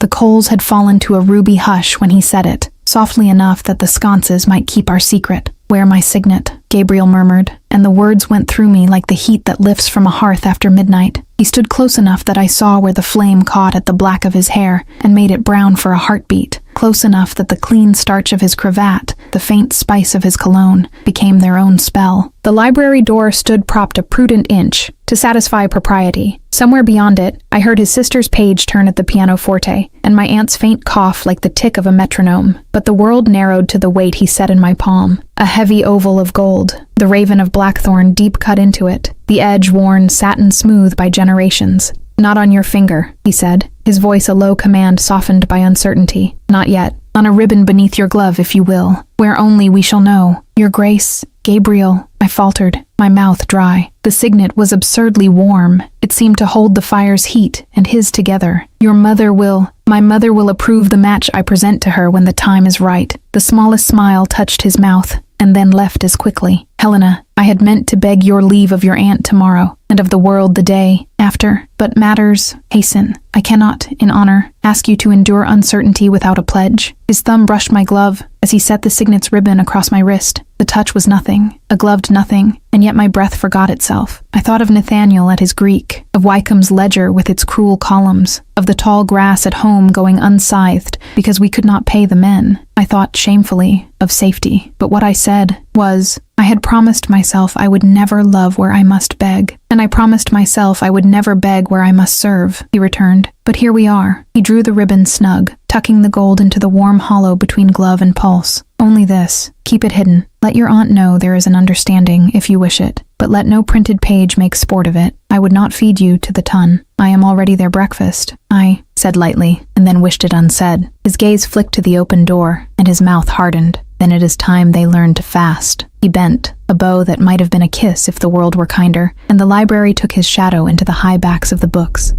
The coals had fallen to a ruby hush when he said it, softly enough that the sconces might keep our secret. "Wear my signet," Gabriel murmured, and the words went through me like the heat that lifts from a hearth after midnight. He stood close enough that I saw where the flame caught at the black of his hair and made it brown for a heartbeat, close enough that the clean starch of his cravat, the faint spice of his cologne, became their own spell. The library door stood propped a prudent inch, to satisfy propriety. Somewhere beyond it, I heard his sister's page turn at the pianoforte, and my aunt's faint cough like the tick of a metronome. But the world narrowed to the weight he set in my palm, a heavy oval of gold, the raven of blackthorn deep cut into it, the edge worn satin smooth by generations. "Not on your finger," he said, his voice a low command softened by uncertainty. "Not yet. On a ribbon beneath your glove, if you will, where only we shall know. Your grace, Gabriel," I faltered, my mouth dry. The signet was absurdly warm. It seemed to hold the fire's heat and his together. My mother will approve the match I present to her when the time is right." The smallest smile touched his mouth, and then left as quickly. "Helena, I had meant to beg your leave of your aunt tomorrow, and of the world the day after, but matters hasten. I cannot, in honor, ask you to endure uncertainty without a pledge." His thumb brushed my glove as he set the signet's ribbon across my wrist. The touch was nothing, a gloved nothing, and yet my breath forgot itself. I thought of Nathaniel at his Greek, of Wycomb's ledger with its cruel columns, of the tall grass at home going unscythed because we could not pay the men. I thought shamefully of safety, but what I said was, I had promised myself I would never love where I must beg, and I promised myself I would never beg where I must serve, he returned. But here we are. He drew the ribbon snug, tucking the gold into the warm hollow between glove and pulse. "Only this. Keep it hidden. Let your aunt know there is an understanding if you wish it, but let no printed page make sport of it. I would not feed you to the ton. I am already their breakfast," I said lightly, and then wished it unsaid. His gaze flicked to the open door, and his mouth hardened. "Then it is time they learned to fast." He bent, a bow that might have been a kiss if the world were kinder, and the library took his shadow into the high backs of the books.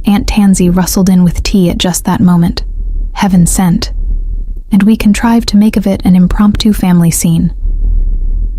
Aunt Tansy rustled in with tea at just that moment. Heaven sent. And we contrived to make of it an impromptu family scene.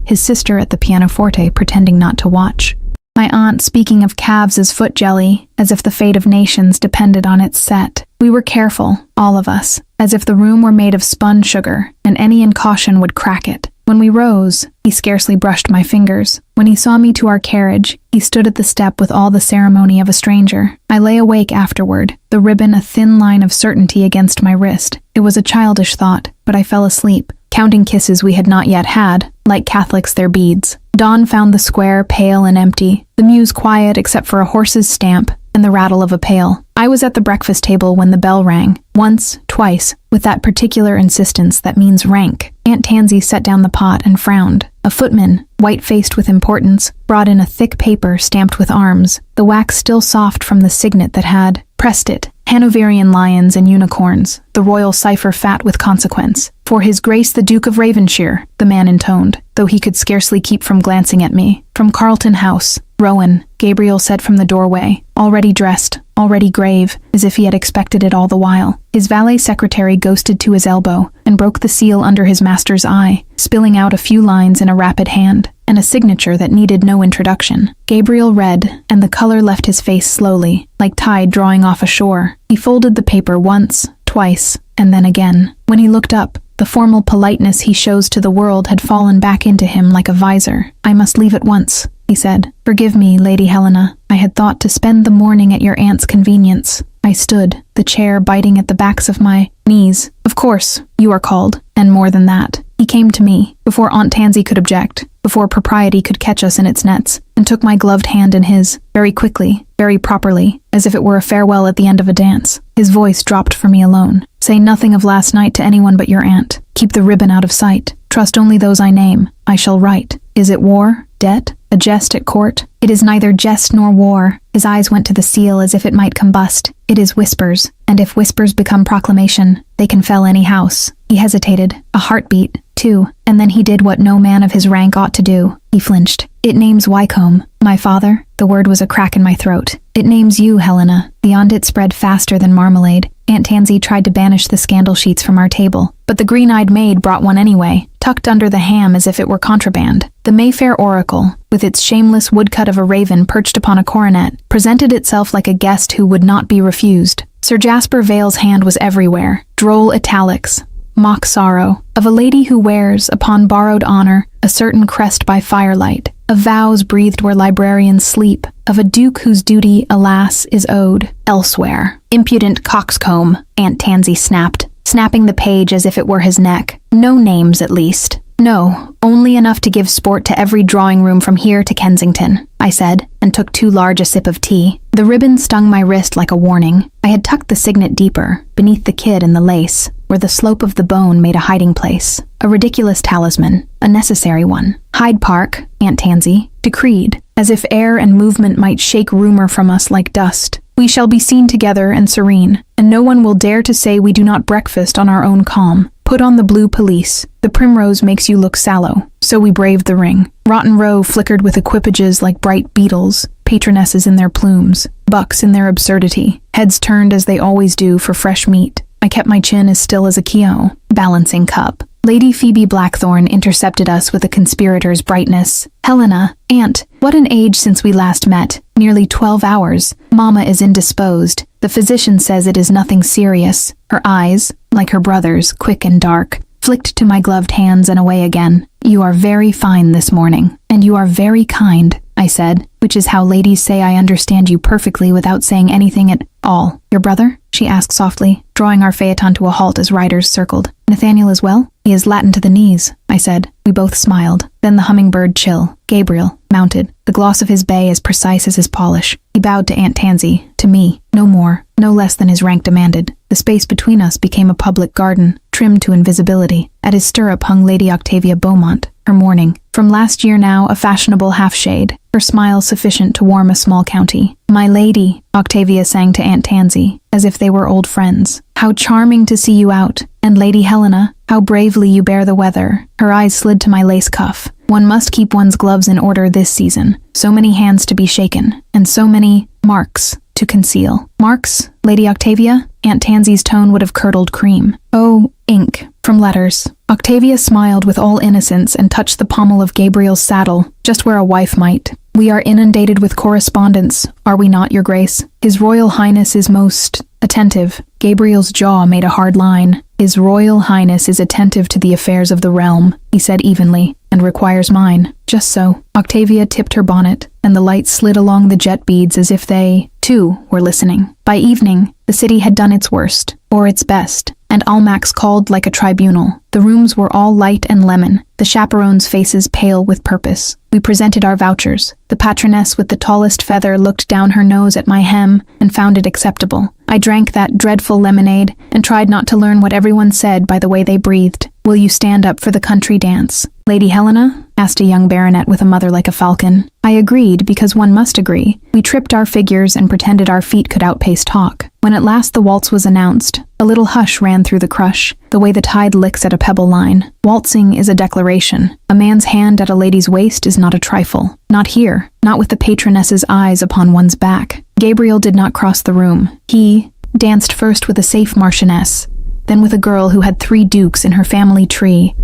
His sister at the pianoforte pretending not to watch. My aunt speaking of calves as foot jelly, as if the fate of nations depended on its set. We were careful, all of us, as if the room were made of spun sugar, and any incaution would crack it. When we rose, he scarcely brushed my fingers. When he saw me to our carriage, he stood at the step with all the ceremony of a stranger. I lay awake afterward, the ribbon a thin line of certainty against my wrist. It was a childish thought, but I fell asleep, counting kisses we had not yet had, like Catholics their beads. Dawn found the square pale and empty, the mews quiet except for a horse's stamp and the rattle of a pail. I was at the breakfast table when the bell rang, once, twice, with that particular insistence that means rank. Aunt Tansy set down the pot and frowned. A footman, white-faced with importance, brought in a thick paper stamped with arms, the wax still soft from the signet that had pressed it. Hanoverian lions and unicorns, the royal cipher fat with consequence. "For his grace the Duke of Ravenshire," the man intoned, though he could scarcely keep from glancing at me. "From Carlton House, Rowan," Gabriel said from the doorway, already dressed, already grave, as if he had expected it all the while. His valet secretary ghosted to his elbow and broke the seal under his master's eye, spilling out a few lines in a rapid hand, and a signature that needed no introduction. Gabriel read, and the color left his face slowly, like tide drawing off a shore. He folded the paper once, twice, and then again. When he looked up, the formal politeness he shows to the world had fallen back into him like a visor. "I must leave at once," he said. "Forgive me, Lady Helena. I had thought to spend the morning at your aunt's convenience." I stood, the chair biting at the backs of my knees. "Of course, you are called, and more than that." He came to me, before Aunt Tansy could object, before propriety could catch us in its nets, and took my gloved hand in his, very quickly, very properly, as if it were a farewell at the end of a dance. His voice dropped for me alone. "Say nothing of last night to anyone but your aunt. Keep the ribbon out of sight. Trust only those I name. I shall write. Is it war? Debt? A jest at court? It is neither jest nor war." His eyes went to the seal as if it might combust. "It is whispers, and if whispers become proclamation, they can fell any house." He hesitated, a heartbeat, too, and then he did what no man of his rank ought to do. He flinched. "It names Wycombe, my father." The word was a crack in my throat. "It names you, Helena." Beyond it spread faster than marmalade. Aunt Tansy tried to banish the scandal sheets from our table, but the green-eyed maid brought one anyway, tucked under the ham as if it were contraband. The Mayfair Oracle, with its shameless woodcut of a raven perched upon a coronet, presented itself like a guest who would not be refused. Sir Jasper Vale's hand was everywhere, droll italics, mock sorrow, of a lady who wears, upon borrowed honor, a certain crest by firelight, of vows breathed where librarians sleep, of a duke whose duty, alas, is owed elsewhere. Impudent coxcomb, Aunt Tansy snapped, snapping the page as if it were his neck. No names, at least. No, only enough to give sport to every drawing room from here to Kensington, I said, and took too large a sip of tea. The ribbon stung my wrist like a warning. I had tucked the signet deeper, beneath the kid and the lace, where the slope of the bone made a hiding place. A ridiculous talisman, a necessary one. Hyde Park, Aunt Tansy, decreed, as if air and movement might shake rumor from us like dust. We shall be seen together and serene, and no one will dare to say we do not breakfast on our own calm. Put on the blue pelisse. The primrose makes you look sallow. So we braved the ring. Rotten Row flickered with equipages like bright beetles, patronesses in their plumes, bucks in their absurdity, heads turned as they always do for fresh meat. I kept my chin as still as a Kio, balancing cup. Lady Phoebe Blackthorn intercepted us with a conspirator's brightness. Helena, Aunt, what an age since we last met. Nearly 12 hours. Mama is indisposed. The physician says it is nothing serious. Her eyes, like her brother's, quick and dark, flicked to my gloved hands and away again. You are very fine this morning, and you are very kind, I said, which is how ladies say I understand you perfectly without saying anything at all. Your brother? She asked softly, drawing our phaeton to a halt as riders circled. Nathaniel as well? He is Latin to the knees, I said. We both smiled. Then the hummingbird chill. Gabriel, mounted, the gloss of his bay as precise as his polish. He bowed to Aunt Tansy, to me, no more, no less than his rank demanded. The space between us became a public garden, trimmed to invisibility. At his stirrup hung Lady Octavia Beaumont, her mourning. From last year now, a fashionable half-shade, her smile sufficient to warm a small county. My lady, Octavia sang to Aunt Tansy, as if they were old friends. How charming to see you out. And Lady Helena, how bravely you bear the weather. Her eyes slid to my lace cuff. One must keep one's gloves in order this season. So many hands to be shaken, and so many marks to conceal. Marks, Lady Octavia? Aunt Tansy's tone would have curdled cream. Oh, ink, from letters. Octavia smiled with all innocence and touched the pommel of Gabriel's saddle, just where a wife might. We are inundated with correspondence, are we not, Your Grace? His Royal Highness is most attentive. Gabriel's jaw made a hard line. His Royal Highness is attentive to the affairs of the realm, he said evenly, and requires mine. Just so. Octavia tipped her bonnet, and the light slid along the jet beads as if they, too, were listening. By evening, the city had done its worst, or its best, and Almack's called like a tribunal. The rooms were all light and lemon, the chaperones' faces pale with purpose. We presented our vouchers. The patroness with the tallest feather looked down her nose at my hem and found it acceptable. I drank that dreadful lemonade and tried not to learn what everyone said by the way they breathed. Will you stand up for the country dance? Lady Helena? Asked a young baronet with a mother like a falcon. I agreed, because one must agree. We tripped our figures and pretended our feet could outpace talk. When at last the waltz was announced, a little hush ran through the crush, the way the tide licks at a pebble line. Waltzing is a declaration. A man's hand at a lady's waist is not a trifle. Not here, not with the patroness's eyes upon one's back. Gabriel did not cross the room. He danced first with a safe marchioness, then with a girl who had 3 dukes in her family tree,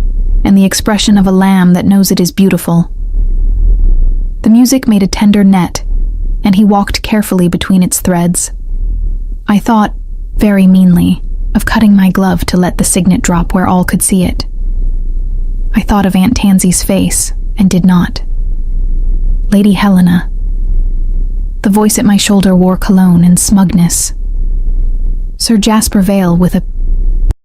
and the expression of a lamb that knows it is beautiful. The music made a tender net, and he walked carefully between its threads. I thought, very meanly, of cutting my glove to let the signet drop where all could see it. I thought of Aunt Tansy's face, and did not. Lady Helena. The voice at my shoulder wore cologne and smugness. Sir Jasper Vale with a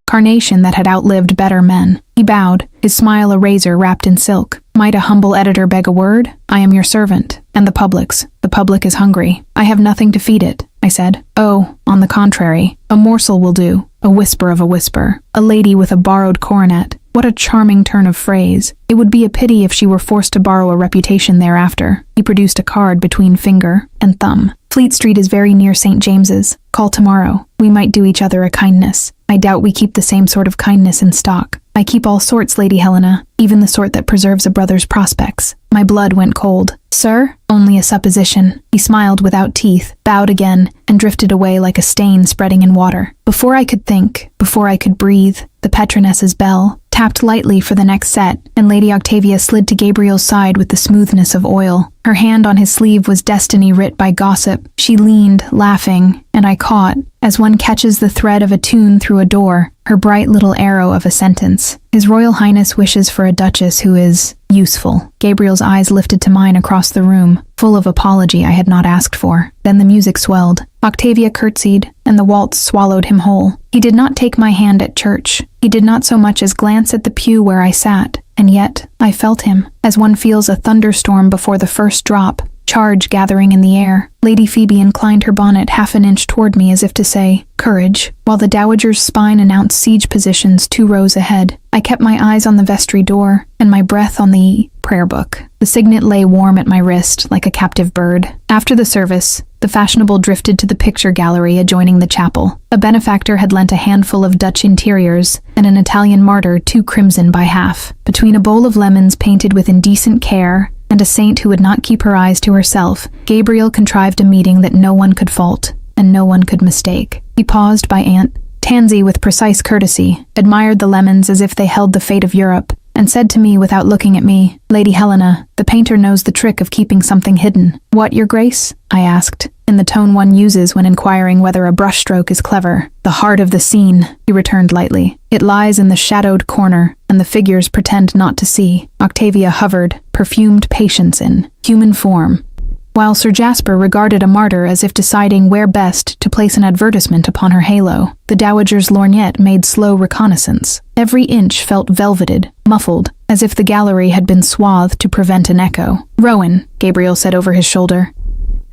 carnation that had outlived better men. He bowed, his smile a razor wrapped in silk. Might a humble editor beg a word? I am your servant. And the public's. The public is hungry. I have nothing to feed it, I said. Oh, on the contrary, a morsel will do. A whisper of a whisper. A lady with a borrowed coronet. What a charming turn of phrase. It would be a pity if she were forced to borrow a reputation thereafter. He produced a card between finger and thumb. Fleet Street is very near St. James's. Call tomorrow. We might do each other a kindness. I doubt we keep the same sort of kindness in stock. I keep all sorts, Lady Helena, even the sort that preserves a brother's prospects. My blood went cold. Sir? Only a supposition. He smiled without teeth, bowed again, and drifted away like a stain spreading in water. Before I could think, before I could breathe, the patroness's bell tapped lightly for the next set, and Lady Octavia slid to Gabriel's side with the smoothness of oil. Her hand on his sleeve was destiny writ by gossip. She leaned, laughing, and I caught, as one catches the thread of a tune through a door, her bright little arrow of a sentence. His Royal Highness wishes for a duchess who is useful. Gabriel's eyes lifted to mine across the room, full of apology I had not asked for. Then the music swelled. Octavia curtsied, and the waltz swallowed him whole. He did not take my hand at church. He did not so much as glance at the pew where I sat, and yet I felt him, as one feels a thunderstorm before the first drop, charge gathering in the air. Lady Phoebe inclined her bonnet half an inch toward me as if to say, "Courage," while the dowager's spine announced siege positions 2 rows ahead. I kept my eyes on the vestry door, and my breath on the prayer book. The signet lay warm at my wrist, like a captive bird. After the service, the fashionable drifted to the picture gallery adjoining the chapel. A benefactor had lent a handful of Dutch interiors, and an Italian martyr 2 crimson by half. Between a bowl of lemons painted with indecent care, and a saint who would not keep her eyes to herself, Gabriel contrived a meeting that no one could fault, and no one could mistake. He paused by Aunt Tansy with precise courtesy, admired the lemons as if they held the fate of Europe, and said to me without looking at me, "Lady Helena, the painter knows the trick of keeping something hidden." "What, your grace?" I asked, in the tone one uses when inquiring whether a brushstroke is clever. "The heart of the scene," he returned lightly. "It lies in the shadowed corner, and the figures pretend not to see." Octavia hovered, perfumed patience in human form, while Sir Jasper regarded a martyr as if deciding where best to place an advertisement upon her halo. The dowager's lorgnette made slow reconnaissance. Every inch felt velveted, muffled, as if the gallery had been swathed to prevent an echo. "Rowan," Gabriel said over his shoulder,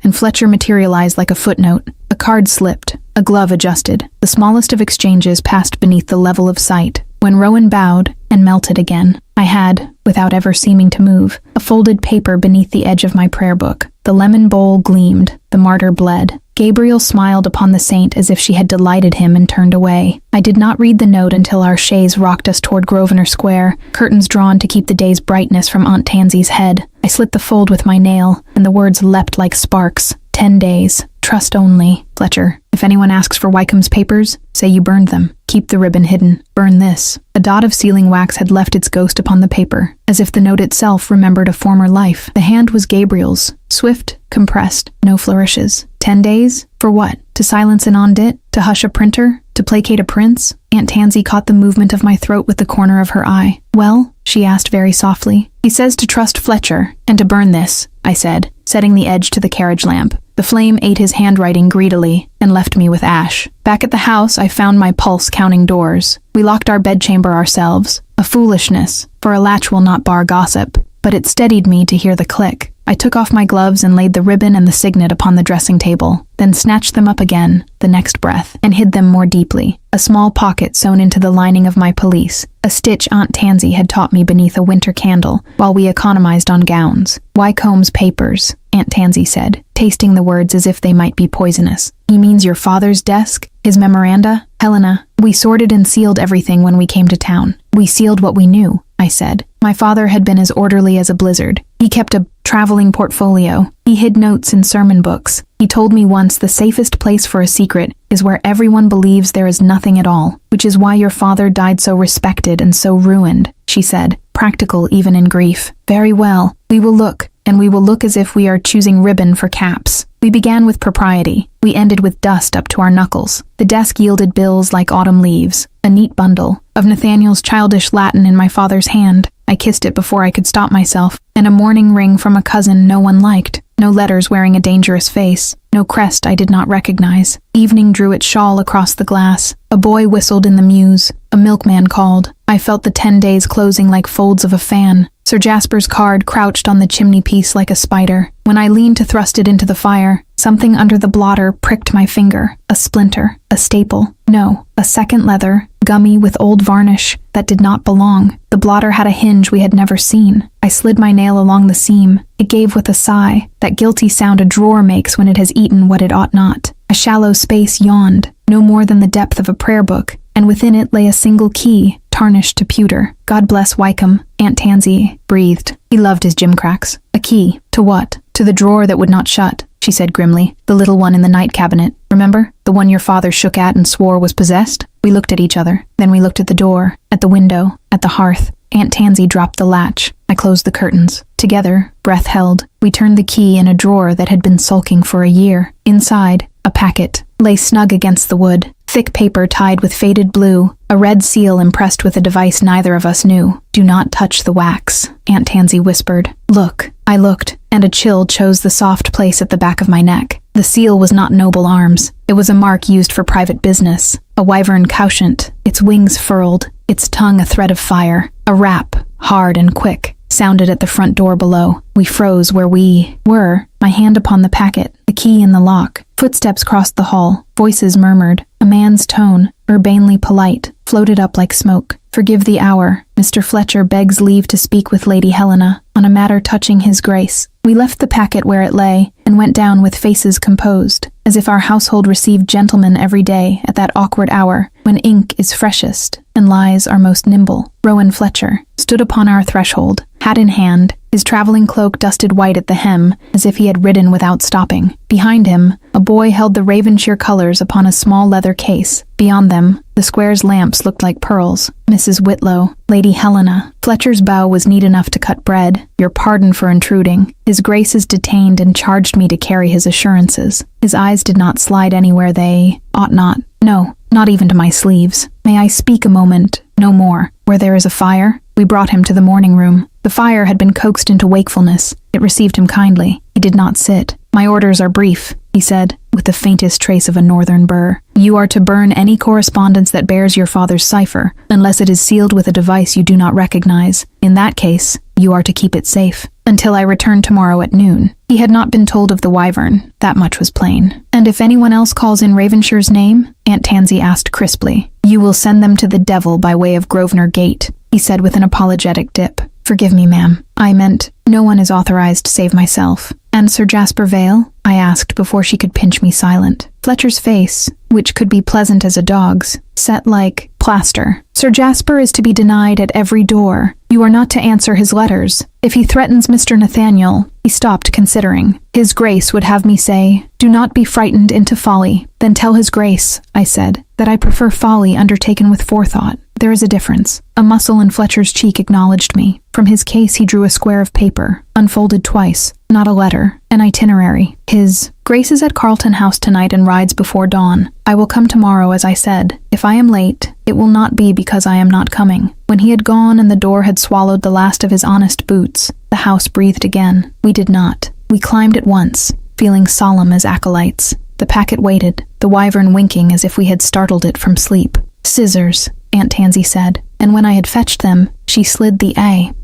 and Fletcher materialized like a footnote. A card slipped, a glove adjusted. The smallest of exchanges passed beneath the level of sight, when Rowan bowed and melted again. I had, without ever seeming to move, a folded paper beneath the edge of my prayer book. The lemon bowl gleamed, the martyr bled. Gabriel smiled upon the saint as if she had delighted him and turned away. I did not read the note until our chaise rocked us toward Grosvenor Square, curtains drawn to keep the day's brightness from Aunt Tansy's head. I slit the fold with my nail, and the words leapt like sparks. 10 days. Trust only. Fletcher, if anyone asks for Wycomb's papers, say you burned them. Keep the ribbon hidden. Burn this. A dot of sealing wax had left its ghost upon the paper, as if the note itself remembered a former life. The hand was Gabriel's, swift, compressed, no flourishes. 10 days? For what? To silence an ondit? To hush a printer? To placate a prince? Aunt Tansy caught the movement of my throat with the corner of her eye. "Well?" she asked very softly. "He says to trust Fletcher, and to burn this," I said, setting the edge to the carriage lamp. The flame ate his handwriting greedily, and left me with ash. Back at the house, I found my pulse counting doors. We locked our bedchamber ourselves. A foolishness, for a latch will not bar gossip, but it steadied me to hear the click. I took off my gloves and laid the ribbon and the signet upon the dressing table, then snatched them up again, the next breath, and hid them more deeply. A small pocket sewn into the lining of my pelisse, a stitch Aunt Tansy had taught me beneath a winter candle, while we economized on gowns. "Wycomb's papers," Aunt Tansy said, tasting the words as if they might be poisonous. "He means your father's desk? His memoranda? Helena, we sorted and sealed everything when we came to town." "We sealed what we knew," I said. My father had been as orderly as a blizzard. He kept a traveling portfolio. He hid notes in sermon books. He told me once the safest place for a secret is where everyone believes there is nothing at all, which is why your father died so respected and so ruined, she said, practical even in grief. "Very well, we will look, and we will look as if we are choosing ribbon for caps." We began with propriety. We ended with dust up to our knuckles. The desk yielded bills like autumn leaves, a neat bundle of Nathaniel's childish Latin in my father's hand. I kissed it before I could stop myself, and a mourning ring from a cousin no one liked. No letters wearing a dangerous face. No crest I did not recognize. Evening drew its shawl across the glass. A boy whistled in the mews. A milkman called. I felt the 10 days closing like folds of a fan. Sir Jasper's card crouched on the chimney-piece like a spider. When I leaned to thrust it into the fire, something under the blotter pricked my finger. A splinter. A staple. No, a second leather, gummy with old varnish, that did not belong. The blotter had a hinge we had never seen. I slid my nail along the seam. It gave with a sigh, that guilty sound a drawer makes when it has eaten what it ought not. A shallow space yawned, no more than the depth of a prayer book, and within it lay a single key, tarnished to pewter. "God bless Wycombe," Aunt Tansy breathed. He loved his gimcracks. "A key. To what?" "To the drawer that would not shut," she said grimly. "The little one in the night cabinet. Remember? The one your father shook at and swore was possessed?" We looked at each other. Then we looked at the door, at the window, at the hearth. Aunt Tansy dropped the latch. I closed the curtains. Together, breath held, we turned the key in a drawer that had been sulking for a year. Inside, a packet lay snug against the wood. Thick paper tied with faded blue, a red seal impressed with a device neither of us knew. "Do not touch the wax," Aunt Tansy whispered. "Look." I looked, and a chill chose the soft place at the back of my neck. The seal was not noble arms. It was a mark used for private business. A wyvern couchant, its wings furled, its tongue a thread of fire. A rap, hard and quick, sounded at the front door below. We froze where we were, my hand upon the packet, the key in the lock. Footsteps crossed the hall. Voices murmured. A man's tone, urbanely polite, floated up like smoke. "Forgive the hour. Mr. Fletcher begs leave to speak with Lady Helena on a matter touching his grace." We left the packet where it lay and went down with faces composed, as if our household received gentlemen every day at that awkward hour when ink is freshest and lies are most nimble. Rowan Fletcher stood upon our threshold, hat in hand, his traveling cloak dusted white at the hem, as if he had ridden without stopping. Behind him, a boy held the Ravenshire colours upon a small leather case. Beyond them, the square's lamps looked like pearls. Mrs. Whitlow, Lady Helena. Fletcher's bow was neat enough to cut bread. "Your pardon for intruding." His grace is detained and charged me to carry his assurances. His eyes did not slide anywhere they ought not. No, not even to my sleeves. "May I speak a moment? No more. Where there is a fire?" We brought him to the morning room. The fire had been coaxed into wakefulness. It received him kindly. He did not sit. "My orders are brief," he said, with the faintest trace of a northern burr. "You are to burn any correspondence that bears your father's cipher, unless it is sealed with a device you do not recognize. In that case, you are to keep it safe until I return tomorrow at noon." He had not been told of the wyvern. That much was plain. "And if anyone else calls in Ravenshire's name?" Aunt Tansy asked crisply. "You will send them to the devil by way of Grosvenor Gate," he said with an apologetic dip. "Forgive me, ma'am. I meant no one is authorized save myself." "And Sir Jasper Vale?" I asked before she could pinch me silent. Fletcher's face, which could be pleasant as a dog's, set like plaster. "Sir Jasper is to be denied at every door. You are not to answer his letters. If he threatens Mr. Nathaniel—" He stopped, considering. "His Grace would have me say, 'Do not be frightened into folly.'" "Then tell his Grace," I said, "that I prefer folly undertaken with forethought. There is a difference." A muscle in Fletcher's cheek acknowledged me. From his case he drew a square of paper, unfolded twice. Not a letter, an itinerary. His Grace is at Carlton House tonight and rides before dawn. I will come tomorrow, as I said. If I am late, it will not be because I am not coming. When he had gone and the door had swallowed the last of his honest boots, the house breathed again. We did not. We climbed at once, feeling solemn as acolytes. The packet waited, the wyvern winking as if we had startled it from sleep. "Scissors," Aunt Tansy said, and when I had fetched them, she slid the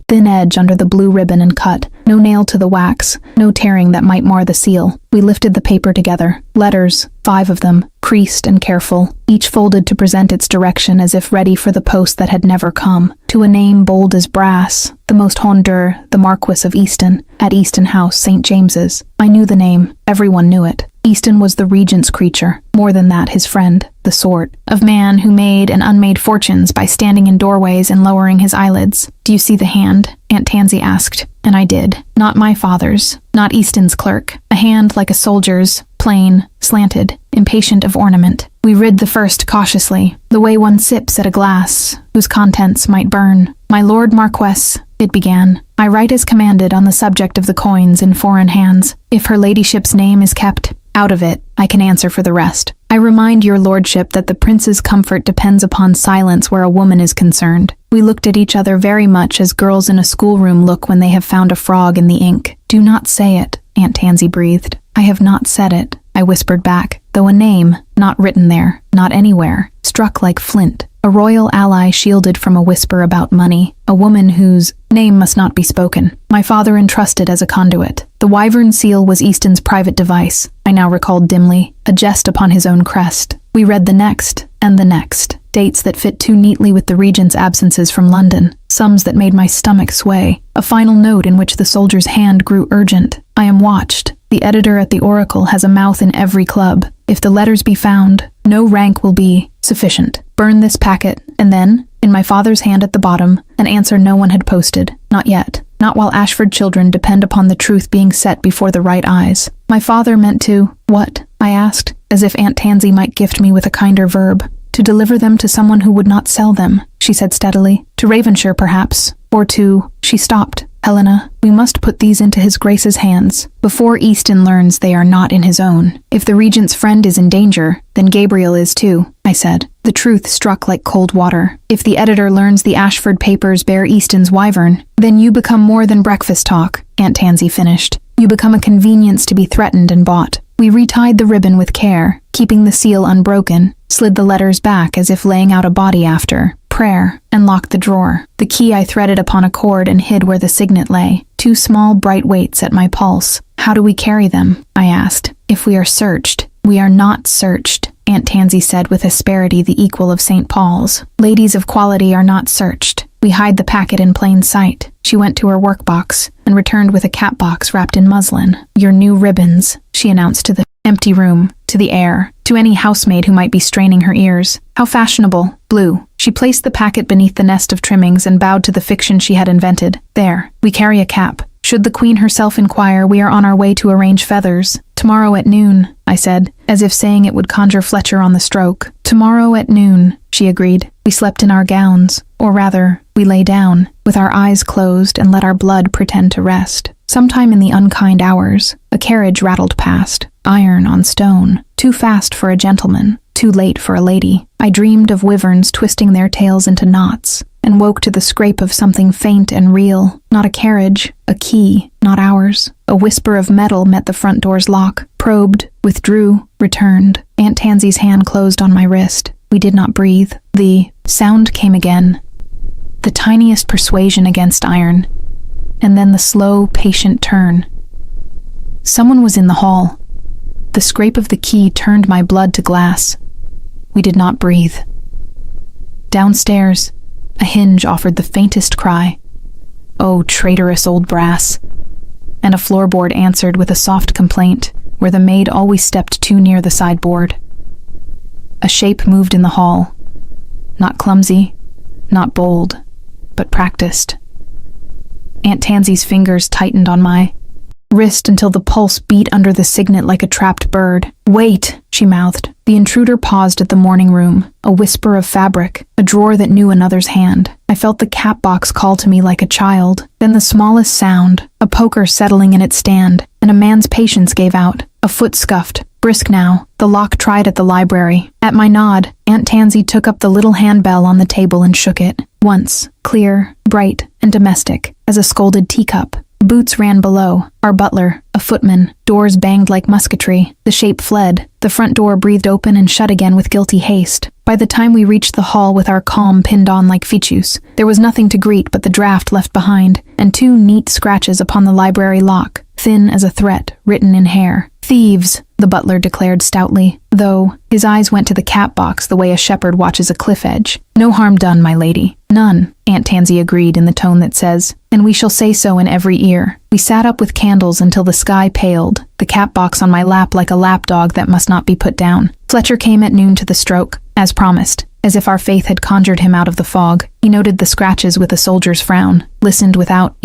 thin edge under the blue ribbon and cut. No nail to the wax, no tearing that might mar the seal. We lifted the paper together. Letters, 5 of them, creased and careful, each folded to present its direction as if ready for the post that had never come. To a name bold as brass, the most hondeur, the Marquis of Easton, at Easton House, St. James's. I knew the name. Everyone knew it. Easton was the regent's creature, more than that his friend, the sort of man who made and unmade fortunes by standing in doorways and lowering his eyelids. "Do you see the hand?" Aunt Tansy asked, and I did. Not my father's, not Easton's clerk. A hand like a soldier's, plain, slanted, impatient of ornament. We rid the first cautiously, the way one sips at a glass, whose contents might burn. "My Lord Marquess," it began, "I write as commanded on the subject of the coins in foreign hands. If her ladyship's name is kept out of it, I can answer for the rest. I remind your lordship that the prince's comfort depends upon silence where a woman is concerned." We looked at each other very much as girls in a schoolroom look when they have found a frog in the ink. "Do not say it," Aunt Tansy breathed. "I have not said it," I whispered back, though a name, not written there, not anywhere, struck like flint. A royal ally shielded from a whisper about money, a woman whose name must not be spoken. My father entrusted as a conduit. The wyvern seal was Easton's private device, I now recalled dimly, a jest upon his own crest. We read the next, and the next. Dates that fit too neatly with the regent's absences from London. Sums that made my stomach sway. A final note in which the soldier's hand grew urgent. "I am watched. The editor at the Oracle has a mouth in every club. If the letters be found, no rank will be sufficient. Burn this packet," and then, in my father's hand at the bottom, an answer no one had posted. Not yet. Not while Ashford children depend upon the truth being set before the right eyes. My father meant to— "What?" I asked, as if Aunt Tansy might gift me with a kinder verb. To deliver them to someone who would not sell them, she said steadily. To Ravenshire, perhaps. Or to... She stopped. Helena, we must put these into his grace's hands, before Easton learns they are not in his own. If the regent's friend is in danger, then Gabriel is too, I said. The truth struck like cold water. If the editor learns the Ashford papers bear Easton's wyvern, then you become more than breakfast talk, Aunt Tansy finished. You become a convenience to be threatened and bought. We retied the ribbon with care, keeping the seal unbroken, slid the letters back as if laying out a body after prayer, and locked the drawer. The key I threaded upon a cord and hid where the signet lay, 2 small bright weights at my pulse. How do we carry them? I asked. If we are searched. We are not searched, Aunt Tansy said with asperity the equal of St. Paul's. Ladies of quality are not searched. We hide the packet in plain sight. She went to her workbox and returned with a cap box wrapped in muslin. Your new ribbons, she announced to the empty room, to the air, to any housemaid who might be straining her ears. How fashionable. Blue. She placed the packet beneath the nest of trimmings and bowed to the fiction she had invented. There. We carry a cap. Should the Queen herself inquire, we are on our way to arrange feathers. Tomorrow at noon, I said, as if saying it would conjure Fletcher on the stroke. Tomorrow at noon, she agreed. We slept in our gowns, or rather, we lay down, with our eyes closed and let our blood pretend to rest. Sometime in the unkind hours, a carriage rattled past, iron on stone, too fast for a gentleman, too late for a lady. I dreamed of wyverns twisting their tails into knots, and woke to the scrape of something faint and real. Not a carriage, a key, not ours. A whisper of metal met the front door's lock, probed, withdrew, returned. Aunt Tansy's hand closed on my wrist. We did not breathe. The sound came again. The tiniest persuasion against iron, and then the slow, patient turn. Someone was in the hall. The scrape of the key turned my blood to glass. We did not breathe. Downstairs, a hinge offered the faintest cry. Oh, traitorous old brass. And a floorboard answered with a soft complaint, where the maid always stepped too near the sideboard. A shape moved in the hall. Not clumsy, not bold, but practiced. Aunt Tansy's fingers tightened on my wrist until the pulse beat under the signet like a trapped bird. Wait, she mouthed. The intruder paused at the morning room, a whisper of fabric, a drawer that knew another's hand. I felt the cap box call to me like a child. Then the smallest sound, a poker settling in its stand, and a man's patience gave out. A foot scuffed. Brisk now, the lock tried at the library. At my nod, Aunt Tansy took up the little handbell on the table and shook it. Once, clear, bright, and domestic, as a scolded teacup. Boots ran below. Our butler, a footman. Doors banged like musketry. The shape fled. The front door breathed open and shut again with guilty haste. By the time we reached the hall with our calm pinned on like fichus, there was nothing to greet but the draft left behind, and 2 neat scratches upon the library lock, thin as a threat, written in hair. Thieves, the butler declared stoutly, though his eyes went to the cap box the way a shepherd watches a cliff edge. No harm done, my lady. None, Aunt Tansy agreed in the tone that says, and we shall say so in every ear. We sat up with candles until the sky paled, the cap box on my lap like a lapdog that must not be put down. Fletcher came at noon to the stroke, as promised, as if our faith had conjured him out of the fog. He noted the scratches with a soldier's frown, listened without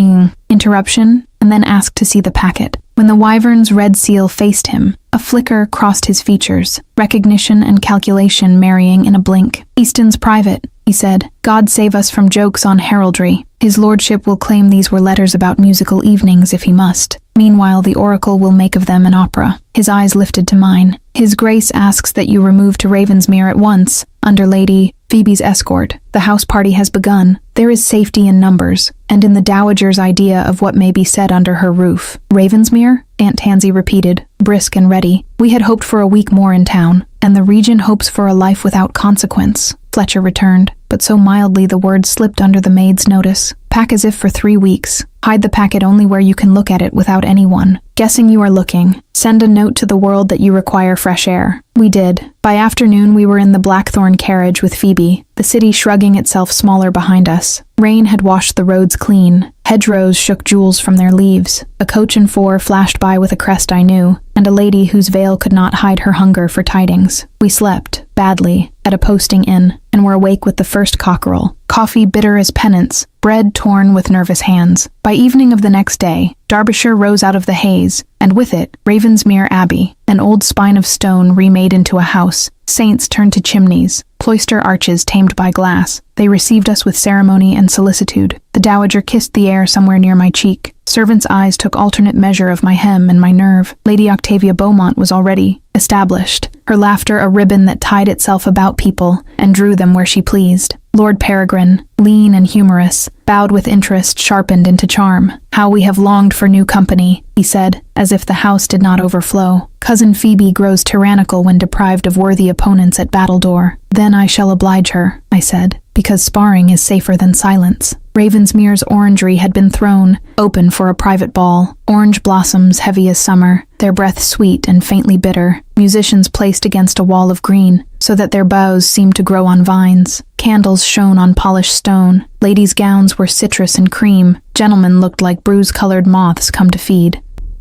interruption, and then asked to see the packet. When the wyvern's red seal faced him, a flicker crossed his features, recognition and calculation marrying in a blink. Easton's private, he said. God save us from jokes on heraldry. His lordship will claim these were letters about musical evenings if he must. Meanwhile, the oracle will make of them an opera. His eyes lifted to mine. His grace asks that you remove to Ravensmere at once, under Lady Phoebe's escort. The house party has begun. There is safety in numbers, and in the dowager's idea of what may be said under her roof. Ravensmere? Aunt Tansy repeated, brisk and ready. We had hoped for a week more in town, and the regent hopes for a life without consequence. Fletcher returned, but so mildly the words slipped under the maid's notice. Pack as if for 3 weeks. Hide the packet only where you can look at it without anyone. Guessing you are looking. Send a note to the world that you require fresh air. We did. By afternoon we were in the Blackthorn carriage with Phoebe, the city shrugging itself smaller behind us. Rain had washed the roads clean. Hedgerows shook jewels from their leaves. A coach and 4 flashed by with a crest I knew, and a lady whose veil could not hide her hunger for tidings. We slept, badly, at a posting inn, and were awake with the first cockerel. Coffee bitter as penance, bread torn with nervous hands. By evening of the next day, Derbyshire rose out of the haze, and with it, Ravensmere Abbey, an old spine of stone remade into a house. Saints turned to chimneys, cloister arches tamed by glass. They received us with ceremony and solicitude. The dowager kissed the air somewhere near my cheek. Servants' eyes took alternate measure of my hem and my nerve. Lady Octavia Beaumont was already established, her laughter a ribbon that tied itself about people and drew them where she pleased. Lord Peregrine, lean and humorous, bowed with interest sharpened into charm. "How we have longed for new company," he said, as if the house did not overflow. "Cousin Phoebe grows tyrannical when deprived of worthy opponents at battledore." "Then I shall oblige her," I said, "because sparring is safer than silence." Ravensmere's orangery had been thrown open for a private ball. Orange blossoms heavy as summer, their breath sweet and faintly bitter. Musicians placed against a wall of green, so that their boughs seemed to grow on vines. Candles shone on polished stone. Ladies' gowns were citrus and cream. Gentlemen looked like bruise-colored moths come to feed.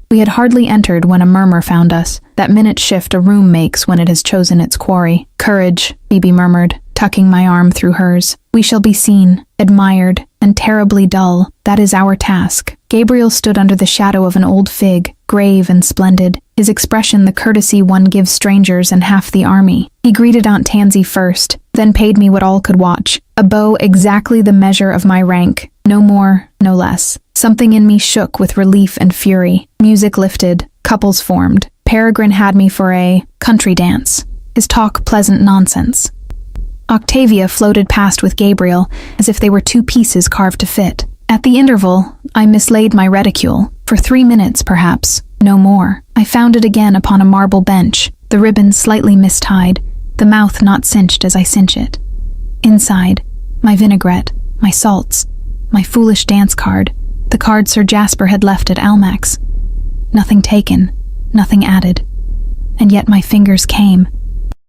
We had hardly entered when a murmur found us. That minute shift a room makes when it has chosen its quarry. "Courage," Phoebe murmured, tucking my arm through hers. "We shall be seen, admired, and terribly dull. That is our task." Gabriel stood under the shadow of an old fig, grave and splendid, his expression the courtesy one gives strangers and half the army. He greeted Aunt Tansy first, then paid me what all could watch, a bow exactly the measure of my rank, no more, no less. Something in me shook with relief and fury. Music lifted, couples formed. Peregrine had me for a country dance, his talk pleasant nonsense. Octavia floated past with Gabriel, as if they were two pieces carved to fit. At the interval, I mislaid my reticule. For 3 minutes, perhaps, no more. I found it again upon a marble bench, the ribbon slightly mistied, the mouth not cinched as I cinch it. Inside, my vinaigrette, my salts, my foolish dance card, the card Sir Jasper had left at Almack's. Nothing taken, nothing added. And yet my fingers came,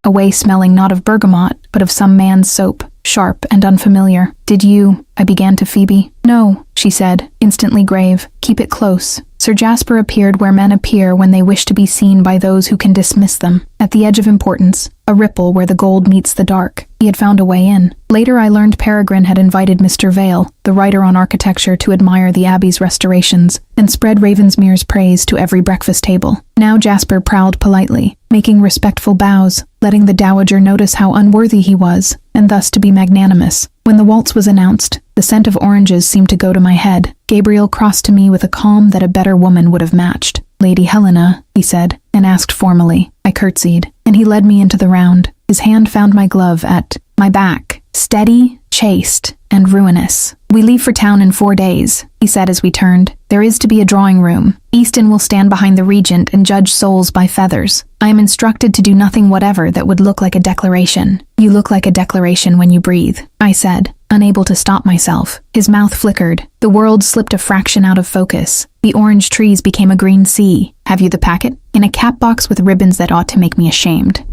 away smelling not of bergamot, but of some man's soap, sharp and unfamiliar. "Did you—" I began to Phoebe. "No," she said, instantly grave. "Keep it close." Sir Jasper appeared where men appear when they wish to be seen by those who can dismiss them. At the edge of importance, a ripple where the gold meets the dark. He had found a way in. Later I learned Peregrine had invited Mr. Vale, the writer on architecture, to admire the Abbey's restorations, and spread Ravensmere's praise to every breakfast table. Now Jasper prowled politely, making respectful bows, letting the dowager notice how unworthy he was, and thus to be magnanimous. When the waltz was announced, the scent of oranges seemed to go to my head. Gabriel crossed to me with a calm that a better woman would have matched. "Lady Helena," he said, and asked formally. I curtsied, and he led me into the round. His hand found my glove at my back, steady, chaste, and ruinous. "We leave for town in 4 days," he said as we turned. "There is to be a drawing room. Easton will stand behind the regent and judge souls by feathers. I am instructed to do nothing whatever that would look like a declaration." "You look like a declaration when you breathe," I said, unable to stop myself. His mouth flickered. The world slipped a fraction out of focus. The orange trees became a green sea. "Have you the packet?" "In a cap box with ribbons that ought to make me ashamed."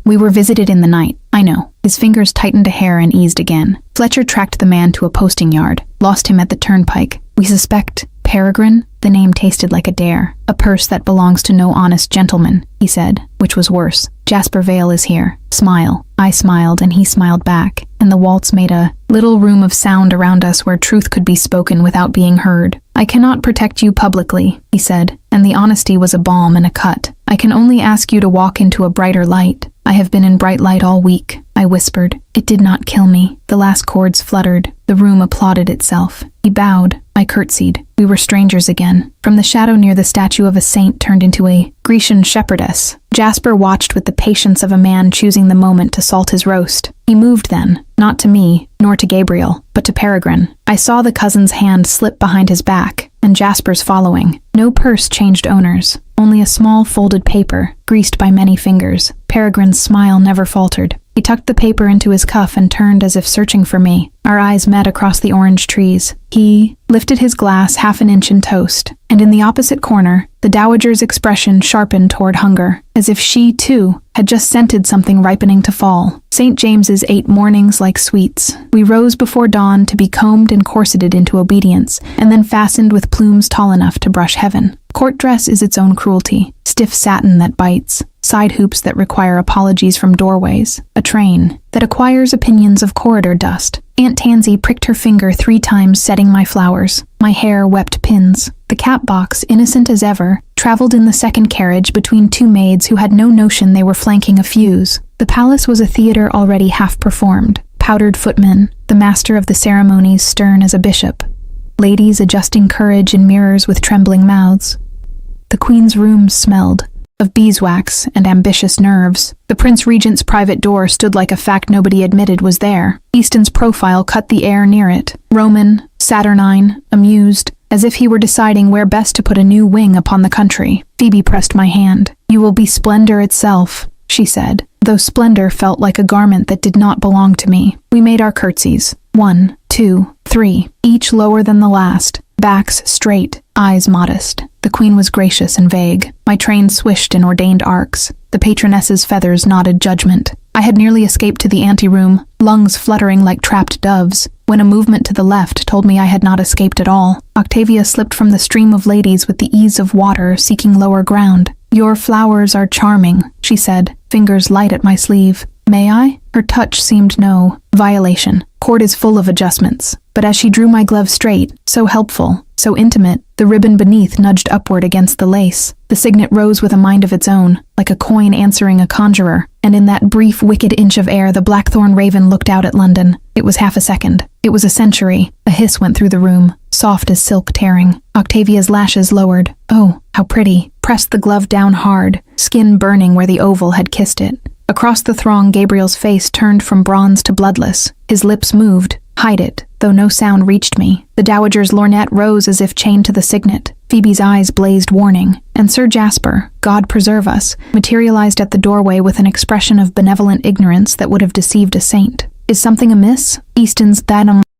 "We were visited in the night, I know." His fingers tightened a hair and eased again. "Fletcher tracked the man to a posting yard, lost him at the turnpike. We suspect Peregrine." The name tasted like a dare. "A purse that belongs to no honest gentleman," he said, which was worse. "Jasper Vale is here. Smile." I smiled and he smiled back, and the waltz made a little room of sound around us where truth could be spoken without being heard. "I cannot protect you publicly," he said, and the honesty was a balm and a cut. "I can only ask you to walk into a brighter light." "I have been in bright light all week," I whispered. "It did not kill me." The last chords fluttered. The room applauded itself. He bowed. I curtsied. We were strangers again. From the shadow near the statue of a saint turned into a Grecian shepherdess. Jasper watched with the patience of a man choosing the moment to salt his roast. He moved then, not to me, nor to Gabriel, but to Peregrine. I saw the cousin's hand slip behind his back, and Jasper's following. No purse changed owners, only a small folded paper, greased by many fingers. Peregrine's smile never faltered. He tucked the paper into his cuff and turned as if searching for me. Our eyes met across the orange trees. He lifted his glass half an inch in toast, and in the opposite corner, the dowager's expression sharpened toward hunger, as if she, too, had just scented something ripening to fall. St. James's ate mornings like sweets. We rose before dawn to be combed and corseted into obedience, and then fastened with plumes tall enough to brush heaven. Court dress is its own cruelty. Stiff satin that bites, side hoops that require apologies from doorways, a train that acquires opinions of corridor dust. Aunt Tansy pricked her finger 3 times setting my flowers. My hair wept pins. The The cat box, innocent as ever, traveled in the second carriage between two maids who had no notion they were flanking a fuse. The palace was a theater already half performed. Powdered footmen, the master of the ceremonies stern as a bishop. Ladies adjusting courage in mirrors with trembling mouths. The queen's room smelled of beeswax and ambitious nerves. The Prince Regent's private door stood like a fact nobody admitted was there. Easton's profile cut the air near it. Roman, saturnine, amused, as if he were deciding where best to put a new wing upon the country. Phoebe pressed my hand. "You will be splendor itself," she said, though splendor felt like a garment that did not belong to me. We made our curtsies. 1, 2, 3, each lower than the last. Backs straight, eyes modest. The queen was gracious and vague. My train swished in ordained arcs. The patroness's feathers nodded judgment. I had nearly escaped to the anteroom, lungs fluttering like trapped doves, when a movement to the left told me I had not escaped at all. Octavia slipped from the stream of ladies with the ease of water seeking lower ground. "Your flowers are charming," she said, fingers light at my sleeve. "May I?" Her touch seemed no violation. Court is full of adjustments. But as she drew my glove straight, so helpful, so intimate, the ribbon beneath nudged upward against the lace. The signet rose with a mind of its own, like a coin answering a conjurer, and in that brief, wicked inch of air the blackthorn raven looked out at London. It was half a second. It was a century. A hiss went through the room, soft as silk tearing. Octavia's lashes lowered. "Oh, how pretty." Pressed the glove down hard, skin burning where the oval had kissed it. Across the throng, Gabriel's face turned from bronze to bloodless. His lips moved. Hide it, though no sound reached me. The dowager's lorgnette rose as if chained to the signet. Phoebe's eyes blazed warning, and Sir Jasper, God preserve us, materialized at the doorway with an expression of benevolent ignorance that would have deceived a saint. "Is something amiss?" Easton's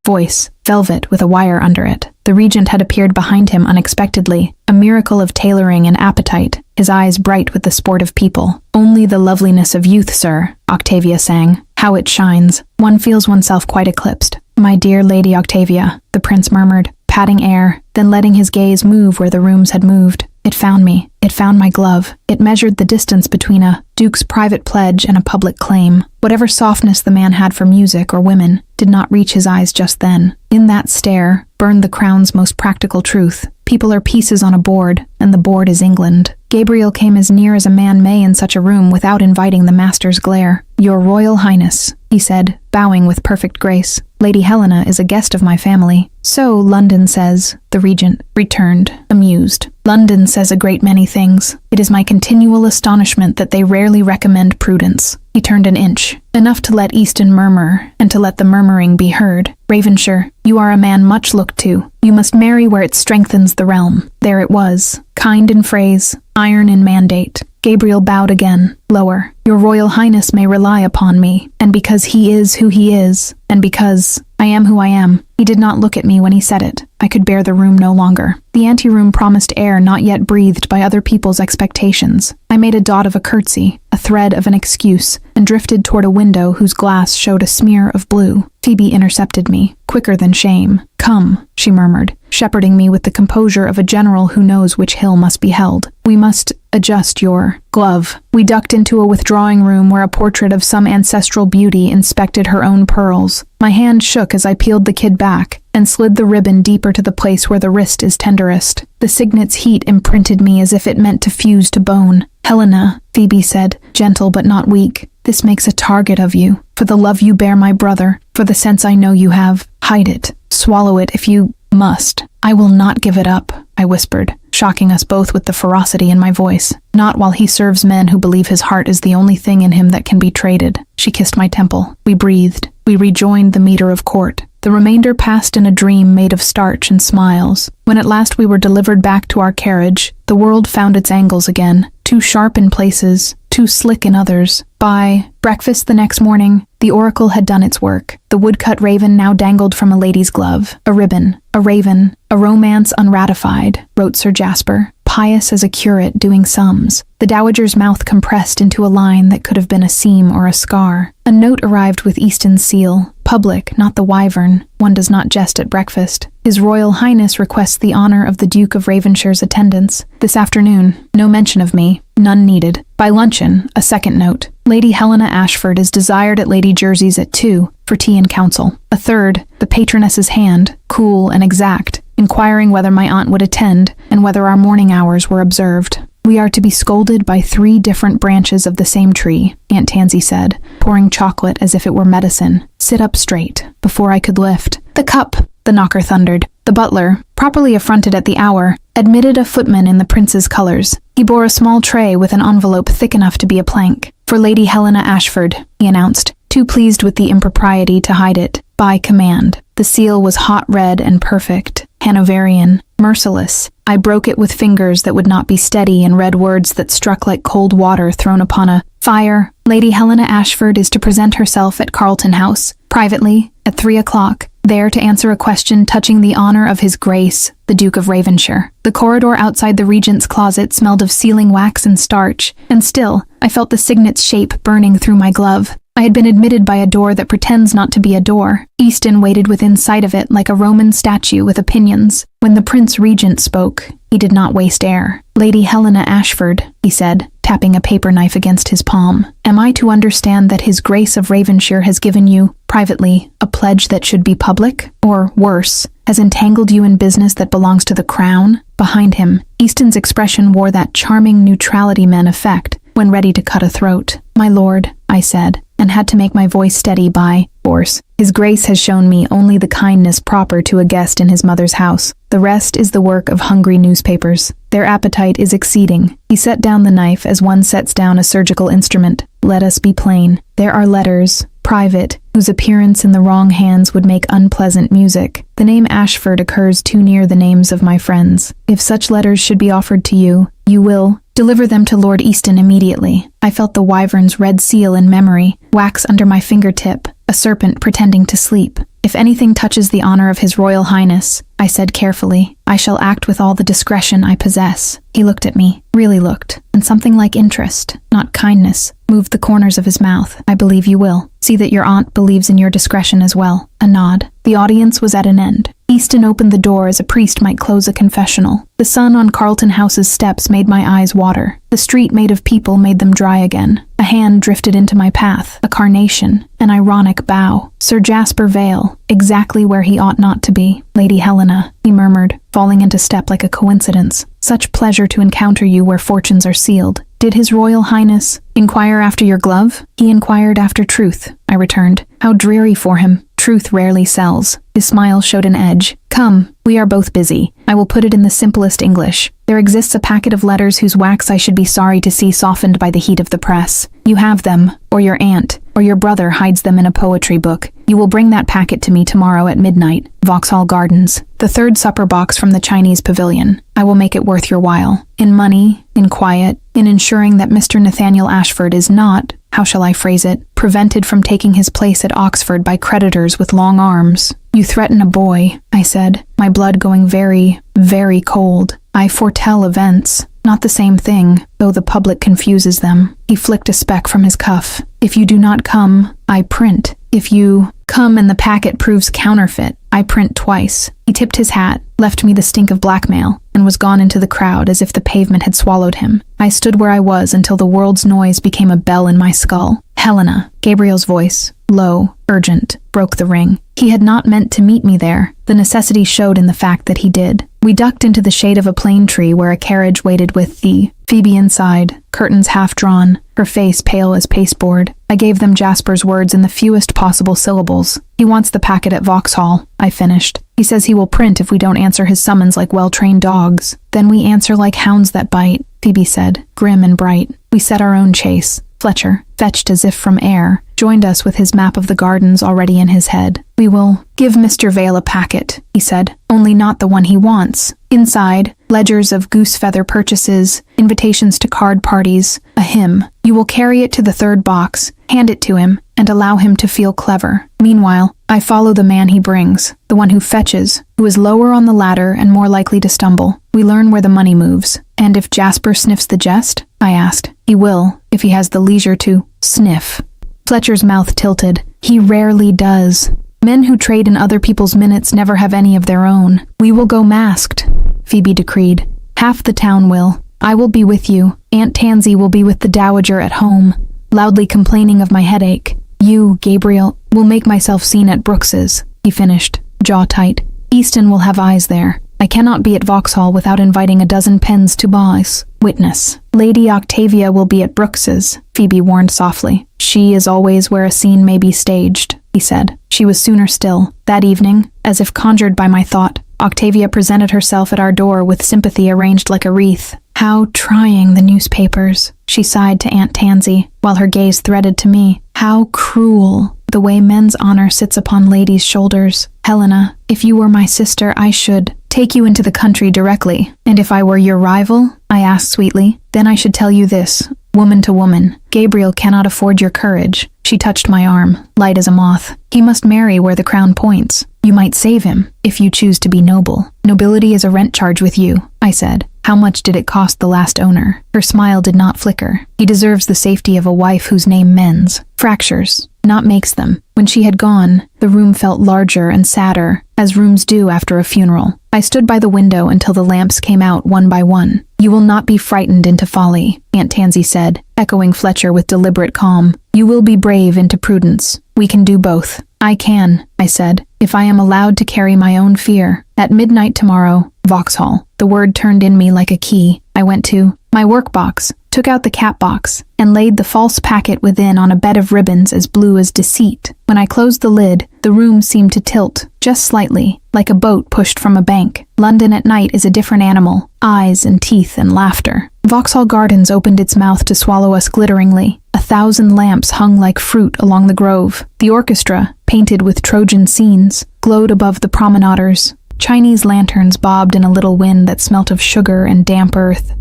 voice, velvet with a wire under it. The regent had appeared behind him unexpectedly, a miracle of tailoring and appetite, his eyes bright with the sport of people. "Only the loveliness of youth, sir," Octavia sang. "How it shines. One feels oneself quite eclipsed." "My dear Lady Octavia," the prince murmured, patting air, then letting his gaze move where the rooms had moved. "It found me. It found my glove. It measured the distance between a duke's private pledge and a public claim. Whatever softness the man had for music or women did not reach his eyes just then. In that stare burned the crown's most practical truth. People are pieces on a board, and the board is England. Gabriel came as near as a man may in such a room without inviting the master's glare. "Your Royal Highness," he said, bowing with perfect grace. "Lady Helena is a guest of my family." "So London says," the regent returned, amused. "London says a great many things. It is my continual astonishment that they rarely recommend prudence." He turned an inch, enough to let Easton murmur, and to let the murmuring be heard. "Ravenshire, you are a man much looked to. You must marry where it strengthens the realm." There it was, kind in phrase, iron in mandate. Gabriel bowed again, lower. "Your Royal Highness may rely upon me, and because he is who he is, and because I am who I am." He did not look at me when he said it. I could bear the room no longer. The anteroom promised air not yet breathed by other people's expectations. I made a dot of a curtsy, a thread of an excuse, and drifted toward a window whose glass showed a smear of blue. Phoebe intercepted me, quicker than shame. "Come," she murmured, shepherding me with the composure of a general who knows which hill must be held. "We must adjust your glove." We ducked into a withdrawing room where a portrait of some ancestral beauty inspected her own pearls. My hand shook as I peeled the kid back and slid the ribbon deeper to the place where the wrist is tenderest. The signet's heat imprinted me as if it meant to fuse to bone. "Helena," Phoebe said, gentle but not weak, "this makes a target of you. For the love you bear my brother, for the sense I know you have, hide it. Swallow it if you must." "I will not give it up," I whispered, shocking us both with the ferocity in my voice. "Not while he serves men who believe his heart is the only thing in him that can be traded." She kissed my temple. We breathed. We rejoined the meter of court. The remainder passed in a dream made of starch and smiles. When at last we were delivered back to our carriage, the world found its angles again, too sharp in places, too slick in others. By breakfast the next morning, the oracle had done its work. The woodcut raven now dangled from a lady's glove. A ribbon, a raven, a romance unratified, wrote Sir Jasper, pious as a curate doing sums. The dowager's mouth compressed into a line that could have been a seam or a scar. A note arrived with Easton's seal. Public, not the wyvern. One does not jest at breakfast. His Royal Highness requests the honor of the Duke of Ravenshire's attendance. This afternoon. No mention of me. None needed. By luncheon, a second note. Lady Helena Ashford is desired at Lady Jersey's at 2, for tea and counsel. A third, the patroness's hand, cool and exact, inquiring whether my aunt would attend and whether our morning hours were observed. "We are to be scolded by 3 different branches of the same tree," Aunt Tansy said, pouring chocolate as if it were medicine. "Sit up straight." Before I could lift the cup, the knocker thundered. The butler, properly affronted at the hour, admitted a footman in the prince's colors. He bore a small tray with an envelope thick enough to be a plank. "For Lady Helena Ashford," he announced, too pleased with the impropriety to hide it. "By command." The seal was hot red and perfect, Hanoverian, merciless. I broke it with fingers that would not be steady and read words that struck like cold water thrown upon a fire. "Lady Helena Ashford is to present herself at Carlton House, privately, at 3 o'clock, there to answer a question touching the honor of His Grace, the Duke of Ravenshire." The corridor outside the regent's closet smelled of sealing wax and starch, and still, I felt the signet's shape burning through my glove. I had been admitted by a door that pretends not to be a door. Easton waited within sight of it like a Roman statue with opinions. When the Prince Regent spoke, he did not waste air. "Lady Helena Ashford," he said, tapping a paper knife against his palm. "Am I to understand that His Grace of Ravenshire has given you, privately, a pledge that should be public? Or, worse, has entangled you in business that belongs to the crown?" Behind him, Easton's expression wore that charming neutrality men affect when ready to cut a throat. "My lord," I said, and had to make my voice steady by force. "His Grace has shown me only the kindness proper to a guest in his mother's house. The rest is the work of hungry newspapers. Their appetite is exceeding." He set down the knife as one sets down a surgical instrument. "Let us be plain. There are letters, private, whose appearance in the wrong hands would make unpleasant music. The name Ashford occurs too near the names of my friends. If such letters should be offered to you, you will deliver them to Lord Easton immediately." I felt the wyvern's red seal in memory, wax under my fingertip, a serpent pretending to sleep. "If anything touches the honor of His Royal Highness," I said carefully, "I shall act with all the discretion I possess." He looked at me, really looked, and something like interest, not kindness, moved the corners of his mouth. "I believe you will. See that your aunt believes in your discretion as well." A nod. The audience was at an end. Easton opened the door as a priest might close a confessional. The sun on Carlton House's steps made my eyes water. The street made of people made them dry again. A hand drifted into my path, a carnation, an ironic bow. Sir Jasper Vale, exactly where he ought not to be. "Lady Helena," he murmured, falling into step like a coincidence. "Such pleasure to encounter you where fortunes are sealed. Did His Royal Highness inquire after your glove?" "He inquired after truth," I returned. "How dreary for him. Truth rarely sells." His smile showed an edge. "Come, we are both busy. I will put it in the simplest English. There exists a packet of letters whose wax I should be sorry to see softened by the heat of the press. You have them, or your aunt, or your brother hides them in a poetry book. You will bring that packet to me tomorrow at midnight, Vauxhall Gardens, the 3rd supper box from the Chinese pavilion. I will make it worth your while. In money, in quiet, in ensuring that Mr. Nathaniel Ashford is not, how shall I phrase it, prevented from taking his place at Oxford by creditors with long arms." "You threaten a boy," I said, my blood going very, very cold. "I foretell events. Not the same thing, though the public confuses them." He flicked a speck from his cuff. "If you do not come, I print. If you come and the packet proves counterfeit, I print twice." He tipped his hat, left me the stink of blackmail, and was gone into the crowd as if the pavement had swallowed him. I stood where I was until the world's noise became a bell in my skull. "Helena," Gabriel's voice, low, urgent, broke the ring. He had not meant to meet me there. The necessity showed in the fact that he did. We ducked into the shade of a plane tree where a carriage waited with the Phoebe inside, curtains half drawn, her face pale as pasteboard. I gave them Jasper's words in the fewest possible syllables. "He wants the packet at Vauxhall," I finished. "He says he will print if we don't answer his summons like well-trained dogs." "Then we answer like hounds that bite," Phoebe said, grim and bright. We set our own chase. Fletcher, fetched as if from air, joined us with his map of the gardens already in his head. "We will give Mr. Vale a packet," he said, "only not the one he wants. Inside, ledgers of goose-feather purchases, invitations to card parties, a hymn. You will carry it to the 3rd box, hand it to him, and allow him to feel clever. Meanwhile, I follow the man he brings, the one who fetches, who is lower on the ladder and more likely to stumble. We learn where the money moves." "And if Jasper sniffs the jest?" I asked. "He will, if he has the leisure to sniff." Fletcher's mouth tilted. "He rarely does. Men who trade in other people's minutes never have any of their own. We will go masked," Phoebe decreed. "Half the town will. I will be with you. Aunt Tansy will be with the dowager at home, loudly complaining of my headache. You, Gabriel, will make myself seen at Brooks's," he finished, jaw tight. "Easton will have eyes there. I cannot be at Vauxhall without inviting a dozen pens to buys. Witness. Lady Octavia will be at Brooks's, Phoebe warned softly. She is always where a scene may be staged, he said. She was sooner still. That evening, as if conjured by my thought, Octavia presented herself at our door with sympathy arranged like a wreath. How trying the newspapers, she sighed to Aunt Tansy, while her gaze threaded to me. How cruel, the way men's honor sits upon ladies' shoulders. Helena, if you were my sister, I should take you into the country directly. And if I were your rival, I asked sweetly, then I should tell you this, woman to woman, Gabriel cannot afford your courage. She touched my arm, light as a moth. He must marry where the crown points. You might save him, if you choose to be noble. Nobility is a rent charge with you, I said. How much did it cost the last owner? Her smile did not flicker. He deserves the safety of a wife whose name mends fractures, not makes them. When she had gone, the room felt larger and sadder, as rooms do after a funeral. I stood by the window until the lamps came out one by one. You will not be frightened into folly, Aunt Tansy said, echoing Fletcher with deliberate calm. You will be brave into prudence. We can do both. I can, I said, if I am allowed to carry my own fear. At midnight tomorrow, Vauxhall. The word turned in me like a key. I went to my workbox, took out the cap box, and laid the false packet within on a bed of ribbons as blue as deceit. When I closed the lid, the room seemed to tilt, just slightly, like a boat pushed from a bank. London at night is a different animal, eyes and teeth and laughter. Vauxhall Gardens opened its mouth to swallow us glitteringly. 1,000 lamps hung like fruit along the grove. The orchestra, painted with Trojan scenes, glowed above the promenaders. Chinese lanterns bobbed in a little wind that smelt of sugar and damp earth.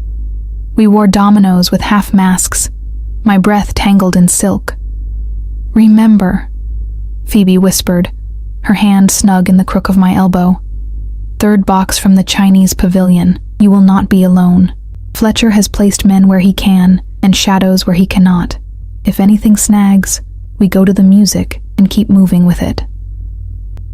We wore dominoes with half masks, my breath tangled in silk. Remember, Phoebe whispered, her hand snug in the crook of my elbow. Third box from the Chinese pavilion. You will not be alone. Fletcher has placed men where he can, and shadows where he cannot. If anything snags, we go to the music and keep moving with it.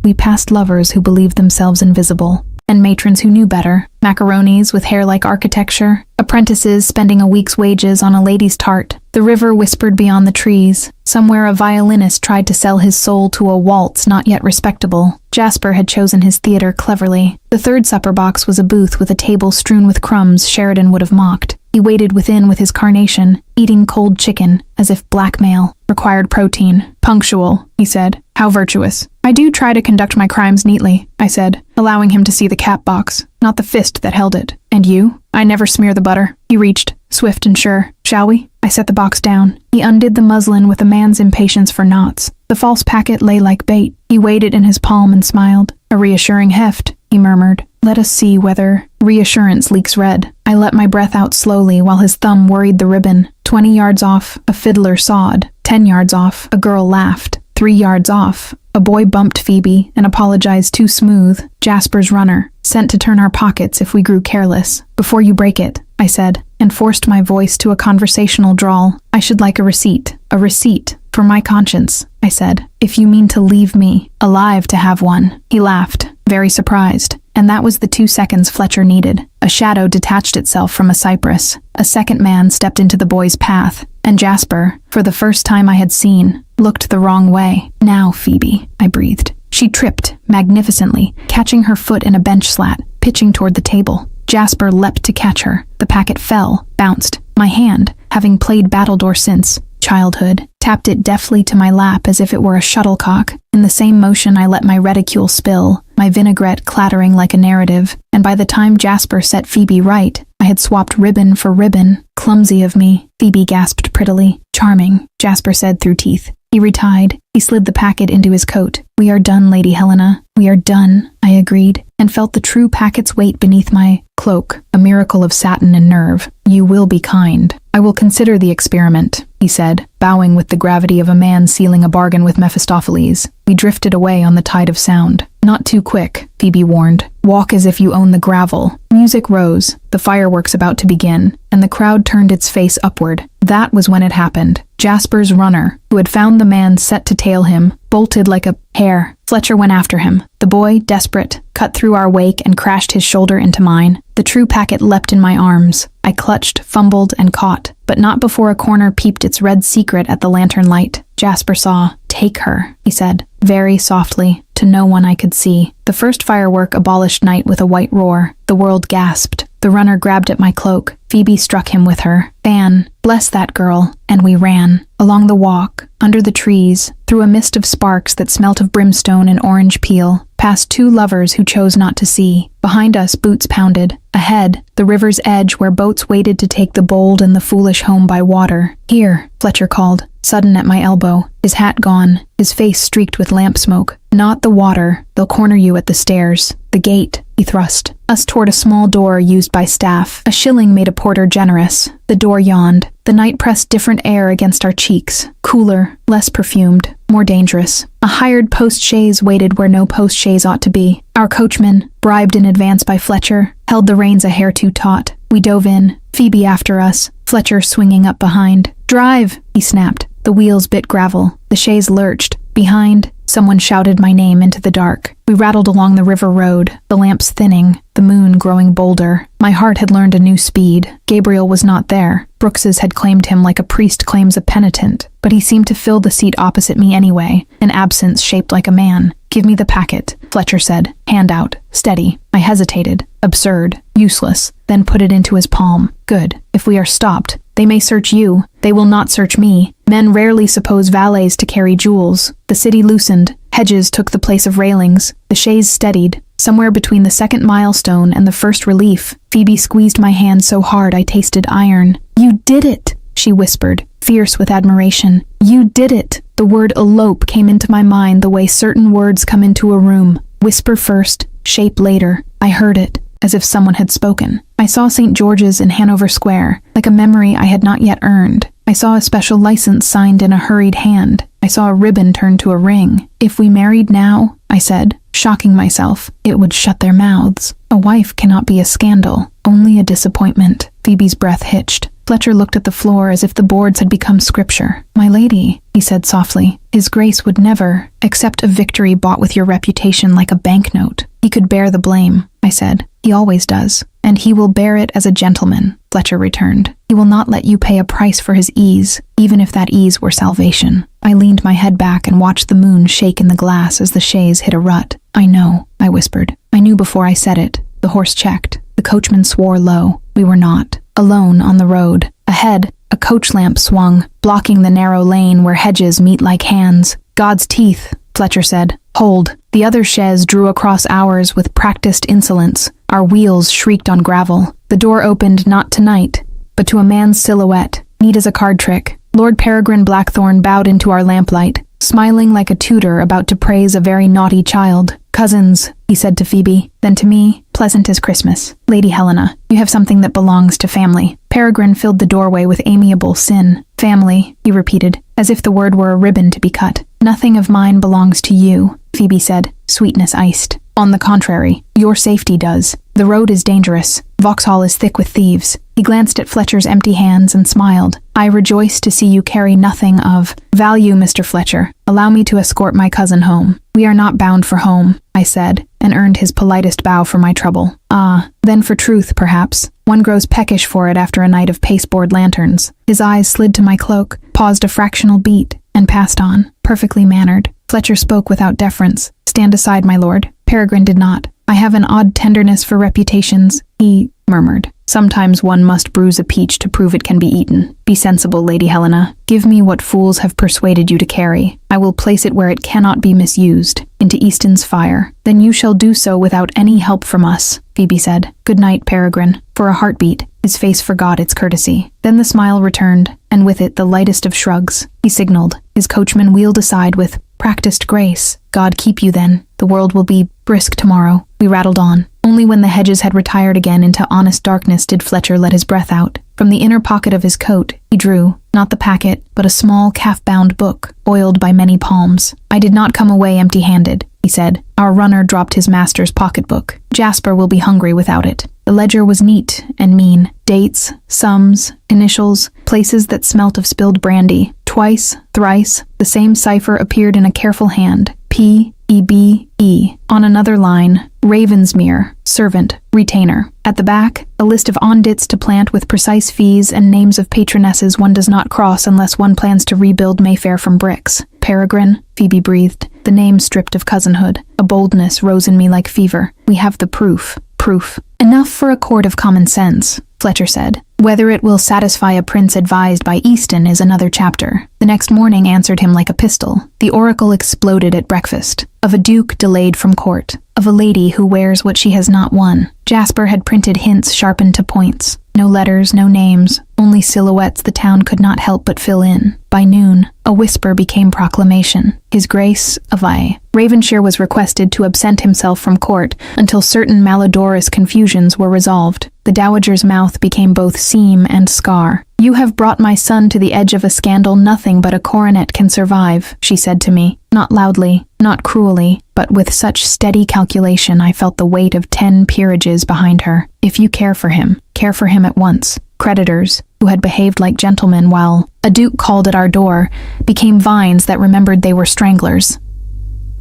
We passed lovers who believed themselves invisible, and matrons who knew better, macaronis with hair like architecture, apprentices spending a week's wages on a lady's tart. The river whispered beyond the trees. Somewhere a violinist tried to sell his soul to a waltz not yet respectable. Jasper had chosen his theater cleverly. The third supper box was a booth with a table strewn with crumbs Sheridan would have mocked. He waited within with his carnation, eating cold chicken, as if blackmail required protein. Punctual, he said. How virtuous. I do try to conduct my crimes neatly, I said, allowing him to see the cap box, not the fist that held it. And you? I never smear the butter. He reached, swift and sure. Shall we? I set the box down. He undid the muslin with a man's impatience for knots. The false packet lay like bait. He weighed it in his palm and smiled. A reassuring heft, he murmured. Let us see whether reassurance leaks red. I let my breath out slowly while his thumb worried the ribbon. 20 yards off, a fiddler sawed. 10 yards off, a girl laughed. 3 yards off, a boy bumped Phoebe and apologized too smooth. Jasper's runner, sent to turn our pockets if we grew careless. Before you break it, I said, and forced my voice to a conversational drawl. I should like a receipt. A receipt. For my conscience, I said. If you mean to leave me alive to have one. He laughed, very surprised. And that was the 2 seconds Fletcher needed. A shadow detached itself from a cypress. A second man stepped into the boy's path. And Jasper, for the first time I had seen, looked the wrong way. Now, Phoebe, I breathed. She tripped, magnificently, catching her foot in a bench slat, pitching toward the table. Jasper leapt to catch her. The packet fell, bounced. My hand, having played battledore since childhood, tapped it deftly to my lap as if it were a shuttlecock. In the same motion I let my reticule spill, my vinaigrette clattering like a narrative, and by the time Jasper set Phoebe right, I had swapped ribbon for ribbon. Clumsy of me, Phoebe gasped prettily. Charming, Jasper said through teeth. He retied. He slid the packet into his coat. We are done, Lady Helena. We are done, I agreed, and felt the true packet's weight beneath my cloak, a miracle of satin and nerve. You will be kind. I will consider the experiment, he said, bowing with the gravity of a man sealing a bargain with Mephistopheles. We drifted away on the tide of sound. Not too quick, Phoebe warned. Walk as if you own the gravel. Music rose, the fireworks about to begin, and the crowd turned its face upward. That was when it happened. Jasper's runner, who had found the man set to tail him, bolted like a hare. Fletcher went after him. The boy, desperate, cut through our wake and crashed his shoulder into mine. The true packet leapt in my arms. I clutched, fumbled, and caught, but not before a corner peeped its red secret at the lantern light. Jasper saw. Take her, he said, very softly, to no one I could see. The first firework abolished night with a white roar. The world gasped. The runner grabbed at my cloak. Phoebe struck him with her fan. Bless that girl. And we ran. Along the walk, under the trees, through a mist of sparks that smelt of brimstone and orange peel, past two lovers who chose not to see. Behind us, boots pounded. Ahead, the river's edge where boats waited to take the bold and the foolish home by water. Here, Fletcher called, sudden at my elbow, his hat gone, his face streaked with lamp smoke. Not the water. They'll corner you at the stairs. The gate, he thrust us toward a small door used by staff. A shilling made a porter generous. The door yawned. The night pressed different air against our cheeks. Cooler, less perfumed, more dangerous. A hired post-chaise waited where no post-chaise ought to be. Our coachman, bribed in advance by Fletcher, held the reins a hair too taut. We dove in, Phoebe after us, Fletcher swinging up behind. "Drive!" he snapped. The wheels bit gravel. The chaise lurched. Behind, someone shouted my name into the dark. We rattled along the river road, the lamps thinning, the moon growing bolder. My heart had learned a new speed. Gabriel was not there. Brooks's had claimed him like a priest claims a penitent, but he seemed to fill the seat opposite me anyway, an absence shaped like a man. "Give me the packet," Fletcher said. "Hand out. Steady." I hesitated. Absurd. Useless. Then put it into his palm. "Good. If we are stopped, they may search you. They will not search me. Men rarely suppose valets to carry jewels." The city loosened. Hedges took the place of railings. The chaise steadied. Somewhere between the second milestone and the first relief, Phoebe squeezed my hand so hard I tasted iron. "You did it," she whispered, fierce with admiration. "You did it." The word elope came into my mind the way certain words come into a room. Whisper first, shape later. I heard it, as if someone had spoken. I saw St. George's in Hanover Square, like a memory I had not yet earned. I saw a special license signed in a hurried hand. I saw a ribbon turn to a ring. "If we married now," I said, shocking myself, "it would shut their mouths. A wife cannot be a scandal, only a disappointment." Phoebe's breath hitched. Fletcher looked at the floor as if the boards had become scripture. "My lady," he said softly, "His Grace would never accept a victory bought with your reputation like a banknote." "He could bear the blame," I said. "He always does. And he will bear it as a gentleman," Fletcher returned. "He will not let you pay a price for his ease, even if that ease were salvation." I leaned my head back and watched the moon shake in the glass as the chaise hit a rut. "I know," I whispered. I knew before I said it. The horse checked. The coachman swore low. We were not alone on the road. Ahead, a coach lamp swung, blocking the narrow lane where hedges meet like hands. "God's teeth," Fletcher said. "Hold." The other chaise drew across ours with practiced insolence. Our wheels shrieked on gravel. The door opened not to night, but to a man's silhouette, neat as a card trick. Lord Peregrine Blackthorne bowed into our lamplight, smiling like a tutor about to praise a very naughty child. "Cousins," he said to Phoebe, then to me, "Pleasant as Christmas. Lady Helena, you have something that belongs to family." Peregrine filled the doorway with amiable sin. "Family," he repeated, as if the word were a ribbon to be cut. "Nothing of mine belongs to you," Phoebe said, sweetness iced. "On the contrary, your safety does. The road is dangerous. Vauxhall is thick with thieves." He glanced at Fletcher's empty hands and smiled. "I rejoice to see you carry nothing of value, Mr. Fletcher. Allow me to escort my cousin home." "We are not bound for home," I said, and earned his politest bow for my trouble. "Ah, then for truth, perhaps. One grows peckish for it after a night of pasteboard lanterns." His eyes slid to my cloak, paused a fractional beat, and passed on, perfectly mannered. Fletcher spoke without deference. "Stand aside, my lord." Peregrine did not. "I have an odd tenderness for reputations," he murmured. "Sometimes one must bruise a peach to prove it can be eaten. Be sensible, Lady Helena. Give me what fools have persuaded you to carry. I will place it where it cannot be misused, into Easton's fire. Then you shall do so without any help from us," Phoebe said. "Good night, Peregrine." For a heartbeat, his face forgot its courtesy. Then the smile returned, and with it the lightest of shrugs. He signaled. His coachman wheeled aside with practiced grace. "God keep you then. The world will be brisk tomorrow." We rattled on. Only when the hedges had retired again into honest darkness did Fletcher let his breath out. From the inner pocket of his coat, he drew, not the packet, but a small calf-bound book, oiled by many palms. "I did not come away empty-handed," he said. Our runner dropped his master's pocketbook. "Jasper will be hungry without it." The ledger was neat and mean. Dates, sums, initials, places that smelt of spilled brandy. Twice, thrice, the same cipher appeared in a careful hand. P-E-B-E. On another line, Ravensmere, servant, retainer. At the back, a list of ondits to plant with precise fees and names of patronesses one does not cross unless one plans to rebuild Mayfair from bricks. "Peregrine," Phoebe breathed. the name stripped of cousinhood. A boldness rose in me like fever. We have the proof. Proof. Enough for a court of common sense, Fletcher said. Whether it will satisfy a prince advised by Easton is another chapter. The next morning answered him like a pistol. The oracle exploded at breakfast. Of a duke delayed from court. Of a lady who wears what she has not won. Jasper had printed hints sharpened to points. No letters, no names, only silhouettes the town could not help but fill in. By noon, a whisper became proclamation. His Grace of Ravenshire was requested to absent himself from court until certain malodorous confusions were resolved. The dowager's mouth became both seam and scar. You have brought my son to the edge of a scandal nothing but a coronet can survive, she said to me. Not loudly, not cruelly, but with such steady calculation I felt the weight of 10 peerages behind her. If you care for him at once. Creditors, who had behaved like gentlemen while a duke called at our door, became vines that remembered they were stranglers.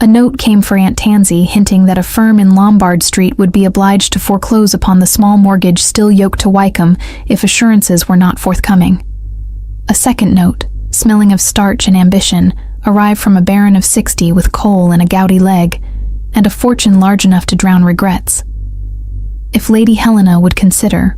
A note came for Aunt Tansy hinting that a firm in Lombard Street would be obliged to foreclose upon the small mortgage still yoked to Wycombe if assurances were not forthcoming. A second note, smelling of starch and ambition, arrived from a baron of 60 with coal and a gouty leg, and a fortune large enough to drown regrets. If Lady Helena would consider,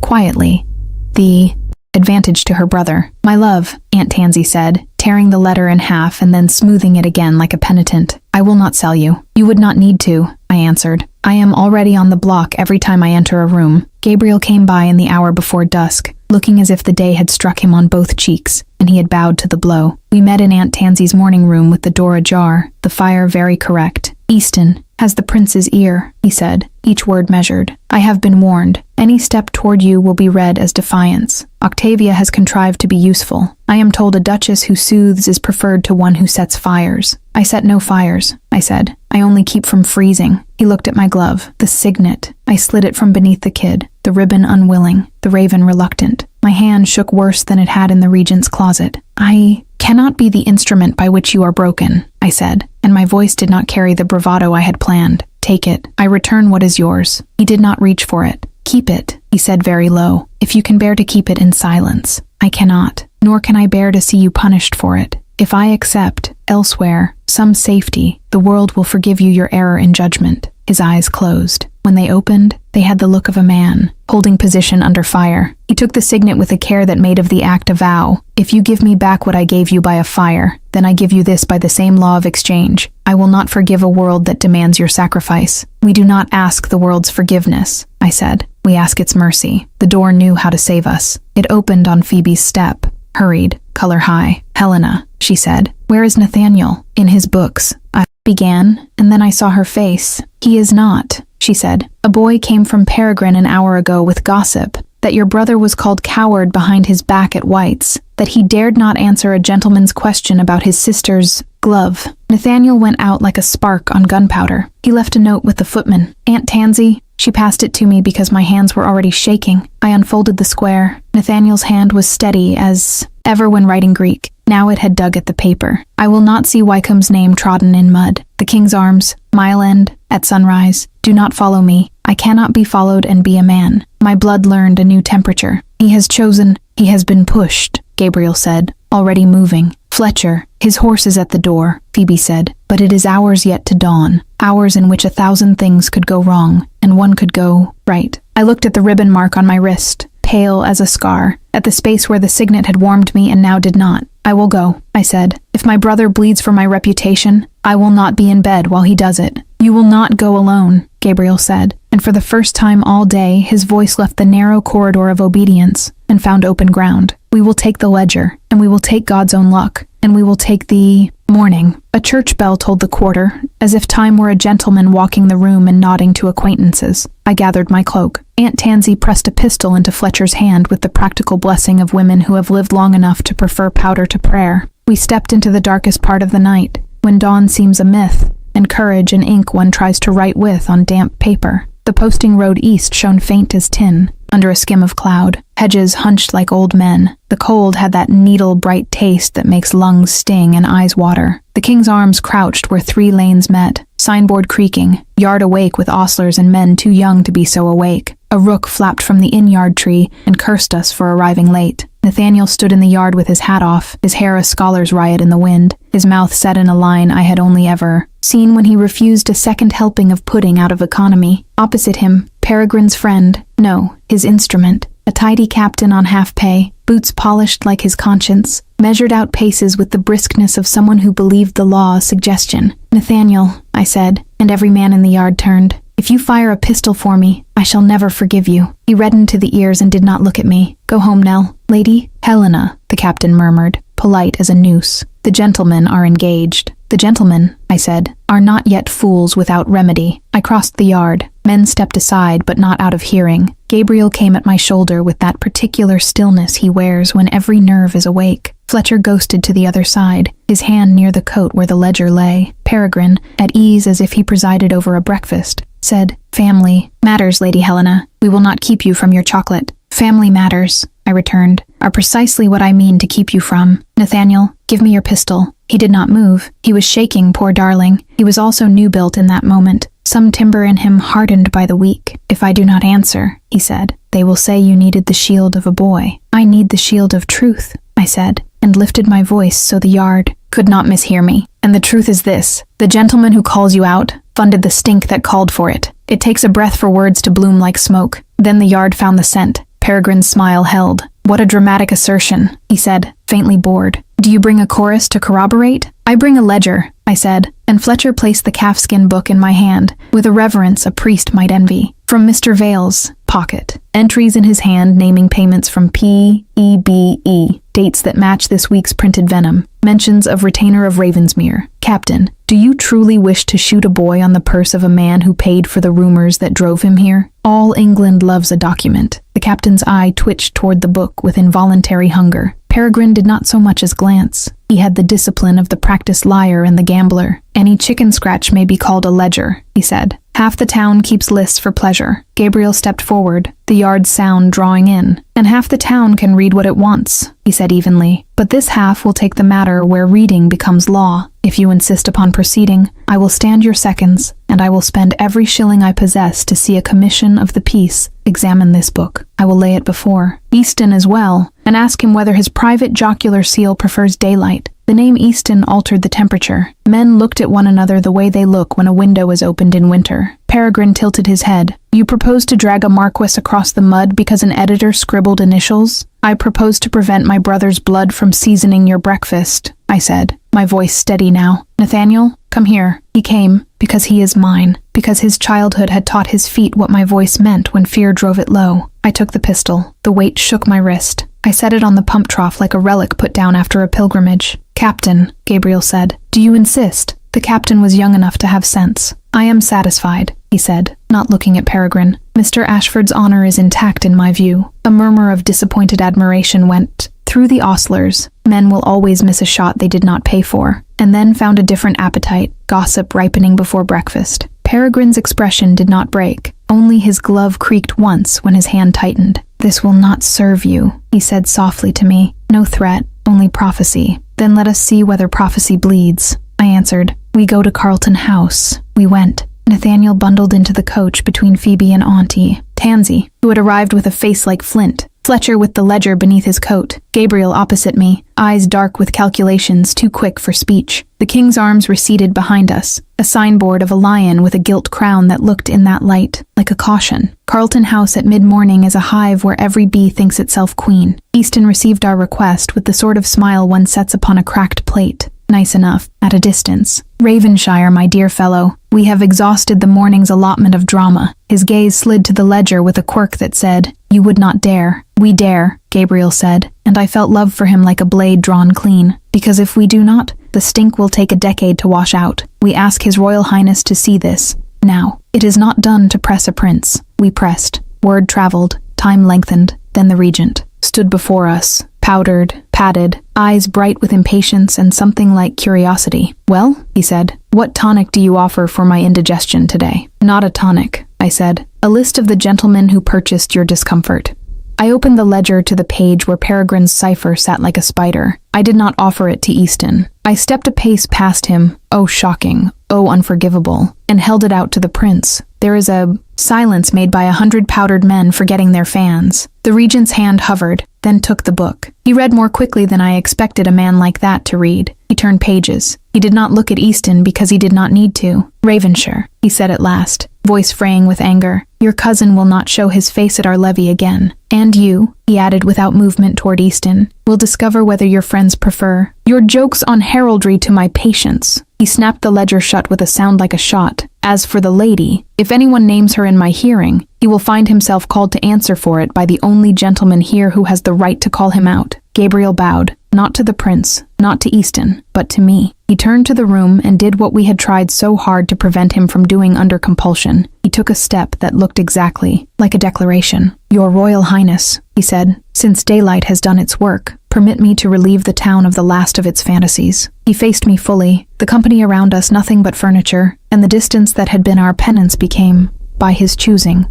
quietly, the advantage to her brother. My love, Aunt Tansy said, tearing the letter in half and then smoothing it again like a penitent. I will not sell you. You would not need to, I answered. I am already on the block every time I enter a room. Gabriel came by in the hour before dusk, looking as if the day had struck him on both cheeks, and he had bowed to the blow. We met in Aunt Tansy's morning room with the door ajar, the fire very correct. Easton has the prince's ear, he said, each word measured. I have been warned. Any step toward you will be read as defiance. Octavia has contrived to be useful. I am told a duchess who soothes is preferred to one who sets fires. I set no fires, I said. I only keep from freezing. He looked at my glove, the signet. I slid it from beneath the kid, the ribbon unwilling, the raven reluctant. My hand shook worse than it had in the regent's closet. I cannot be the instrument by which you are broken, I said, and my voice did not carry the bravado I had planned. Take it. I return what is yours. He did not reach for it. Keep it, he said very low, if you can bear to keep it in silence. I cannot, nor can I bear to see you punished for it. If I accept, elsewhere, some safety, the world will forgive you your error in judgment. His eyes closed. When they opened, they had the look of a man, holding position under fire. He took the signet with a care that made of the act a vow. If you give me back what I gave you by a fire, then I give you this by the same law of exchange. I will not forgive a world that demands your sacrifice. We do not ask the world's forgiveness, I said. We ask its mercy. The door knew how to save us. It opened on Phoebe's step. Hurried, color high. Helena, she said. Where is Nathaniel? In his books. I began, and then I saw her face. He is not, she said. A boy came from Peregrine an hour ago with gossip, that your brother was called coward behind his back at White's, that he dared not answer a gentleman's question about his sister's glove. Nathaniel went out like a spark on gunpowder. He left a note with the footman. Aunt Tansy, she passed it to me because my hands were already shaking. I unfolded the square. Nathaniel's hand was steady as ever when writing Greek. Now it had dug at the paper. I will not see Wycombe's name trodden in mud. The King's Arms, Mile End, at sunrise. Do not follow me. I cannot be followed and be a man. My blood learned a new temperature. He has chosen. He has been pushed, Gabriel said, already moving. Fletcher, his horse is at the door, Phoebe said, but it is hours yet to dawn, hours in which 1,000 things could go wrong, and one could go right. I looked at the ribbon mark on my wrist, pale as a scar, at the space where the signet had warmed me and now did not. I will go, I said. If my brother bleeds for my reputation, I will not be in bed while he does it. You will not go alone, Gabriel said, and for the first time all day his voice left the narrow corridor of obedience and found open ground. We will take the ledger, and we will take God's own luck, and we will take the morning. A church bell told the quarter, as if time were a gentleman walking the room and nodding to acquaintances. I gathered my cloak. Aunt Tansy pressed a pistol into Fletcher's hand with the practical blessing of women who have lived long enough to prefer powder to prayer. We stepped into the darkest part of the night, when dawn seems a myth, and courage an ink one tries to write with on damp paper. The posting road east shone faint as tin, under a skim of cloud. Hedges hunched like old men. The cold had that needle-bright taste that makes lungs sting and eyes water. The King's Arms crouched where 3 lanes met, signboard creaking, yard awake with ostlers and men too young to be so awake. A rook flapped from the inn-yard tree and cursed us for arriving late. Nathaniel stood in the yard with his hat off, his hair a scholar's riot in the wind, his mouth set in a line I had only ever seen when he refused a second helping of pudding out of economy. Opposite him, Peregrine's friend, no, his instrument, a tidy captain on half-pay, boots polished like his conscience, measured out paces with the briskness of someone who believed the law a suggestion. "Nathaniel," I said, and every man in the yard turned. "If you fire a pistol for me, I shall never forgive you." He reddened to the ears and did not look at me. "Go home, Nell." "Lady Helena," the captain murmured, polite as a noose. "The gentlemen are engaged." "The gentlemen," I said, "are not yet fools without remedy." I crossed the yard. Men stepped aside, but not out of hearing. Gabriel came at my shoulder with that particular stillness he wears when every nerve is awake. Fletcher ghosted to the other side, his hand near the coat where the ledger lay. Peregrine, at ease as if he presided over a breakfast, said, "Family matters, Lady Helena. We will not keep you from your chocolate." "Family matters," I returned, "are precisely what I mean to keep you from. Nathaniel, give me your pistol." He did not move. He was shaking, poor darling. He was also new-built in that moment. Some timber in him hardened by the week. "If I do not answer," he said, "they will say you needed the shield of a boy." "I need the shield of truth," I said, and lifted my voice so the yard could not mishear me. "And the truth is this. The gentleman who calls you out funded the stink that called for it. It takes a breath for words to bloom like smoke." Then the yard found the scent. Peregrine's smile held. "What a dramatic assertion," he said, faintly bored. "Do you bring a chorus to corroborate?" "I bring a ledger," I said, and Fletcher placed the calfskin book in my hand, with a reverence a priest might envy. "From Mr. Vale's pocket." Entries in his hand naming payments from P.E.B.E., dates that match this week's printed venom. Mentions of retainer of Ravensmere. "Captain, do you truly wish to shoot a boy on the purse of a man who paid for the rumors that drove him here? All England loves a document." The captain's eye twitched toward the book with involuntary hunger. Peregrine did not so much as glance. He had the discipline of the practiced liar and the gambler. "Any chicken scratch may be called a ledger," he said. "Half the town keeps lists for pleasure." Gabriel stepped forward, the yard's sound drawing in. "And half the town can read what it wants," he said evenly. "But this half will take the matter where reading becomes law. If you insist upon proceeding, I will stand your seconds, and I will spend every shilling I possess to see a commission of the peace examine this book. I will lay it before Easton as well, and ask him whether his private jocular seal prefers daylight." The name Easton altered the temperature. Men looked at one another the way they look when a window is opened in winter. Peregrine tilted his head. "You propose to drag a marquis across the mud because an editor scribbled initials?" "I propose to prevent my brother's blood from seasoning your breakfast," I said, my voice steady now. "Nathaniel, come here." He came, because he is mine, because his childhood had taught his feet what my voice meant when fear drove it low. I took the pistol. The weight shook my wrist. I set it on the pump trough like a relic put down after a pilgrimage. "Captain," Gabriel said, "do you insist?" The captain was young enough to have sense. "I am satisfied," he said, not looking at Peregrine. "Mr. Ashford's honor is intact in my view." A murmur of disappointed admiration went through the ostlers. Men will always miss a shot they did not pay for, and then found a different appetite, gossip ripening before breakfast. Peregrine's expression did not break. Only his glove creaked once when his hand tightened. "This will not serve you," he said softly to me. "No threat, only prophecy." "Then let us see whether prophecy bleeds," I answered. "We go to Carlton House." We went. Nathaniel bundled into the coach between Phoebe and Auntie. Tansy, who had arrived with a face like flint. Fletcher with the ledger beneath his coat. Gabriel opposite me, eyes dark with calculations too quick for speech. The King's Arms receded behind us, a signboard of a lion with a gilt crown that looked in that light like a caution. Carlton House at mid-morning is a hive where every bee thinks itself queen. Easton received our request with the sort of smile one sets upon a cracked plate. Nice enough, at a distance. "Ravenshire, my dear fellow, we have exhausted the morning's allotment of drama." His gaze slid to the ledger with a quirk that said, "You would not dare." "We dare," Gabriel said, and I felt love for him like a blade drawn clean. "Because if we do not, the stink will take a decade to wash out. We ask His Royal Highness to see this. Now, it is not done to press a prince." We pressed. Word traveled. Time lengthened. Then the regent stood before us, powdered, padded, eyes bright with impatience and something like curiosity. "Well," he said, "what tonic do you offer for my indigestion today?" "Not a tonic," I said. "A list of the gentlemen who purchased your discomfort." I opened the ledger to the page where Peregrine's cipher sat like a spider. I did not offer it to Easton. I stepped a pace past him. Oh, shocking. oh unforgivable, and held it out to the prince. There is a silence made by 100 powdered men forgetting their fans. The regent's hand hovered, then took the book. He read more quickly than I expected a man like that to read. He turned pages. He did not look at Easton because he did not need to. Ravenshire, he said at last, voice fraying with anger. Your cousin will not show his face at our levee again. And you, he added without movement toward Easton, will discover whether your friends prefer your jokes on heraldry to my patience. He snapped the ledger shut with a sound like a shot. As for the lady, if anyone names her in my hearing, he will find himself called to answer for it by the only gentleman here who has the right to call him out. Gabriel bowed, not to the prince, not to Easton, but to me. He turned to the room and did what we had tried so hard to prevent him from doing under compulsion. He took a step that looked exactly like a declaration. Your Royal Highness, he said, since daylight has done its work, permit me to relieve the town of the last of its fantasies. He faced me fully, the company around us nothing but furniture, and the distance that had been our penance became, by his choosing,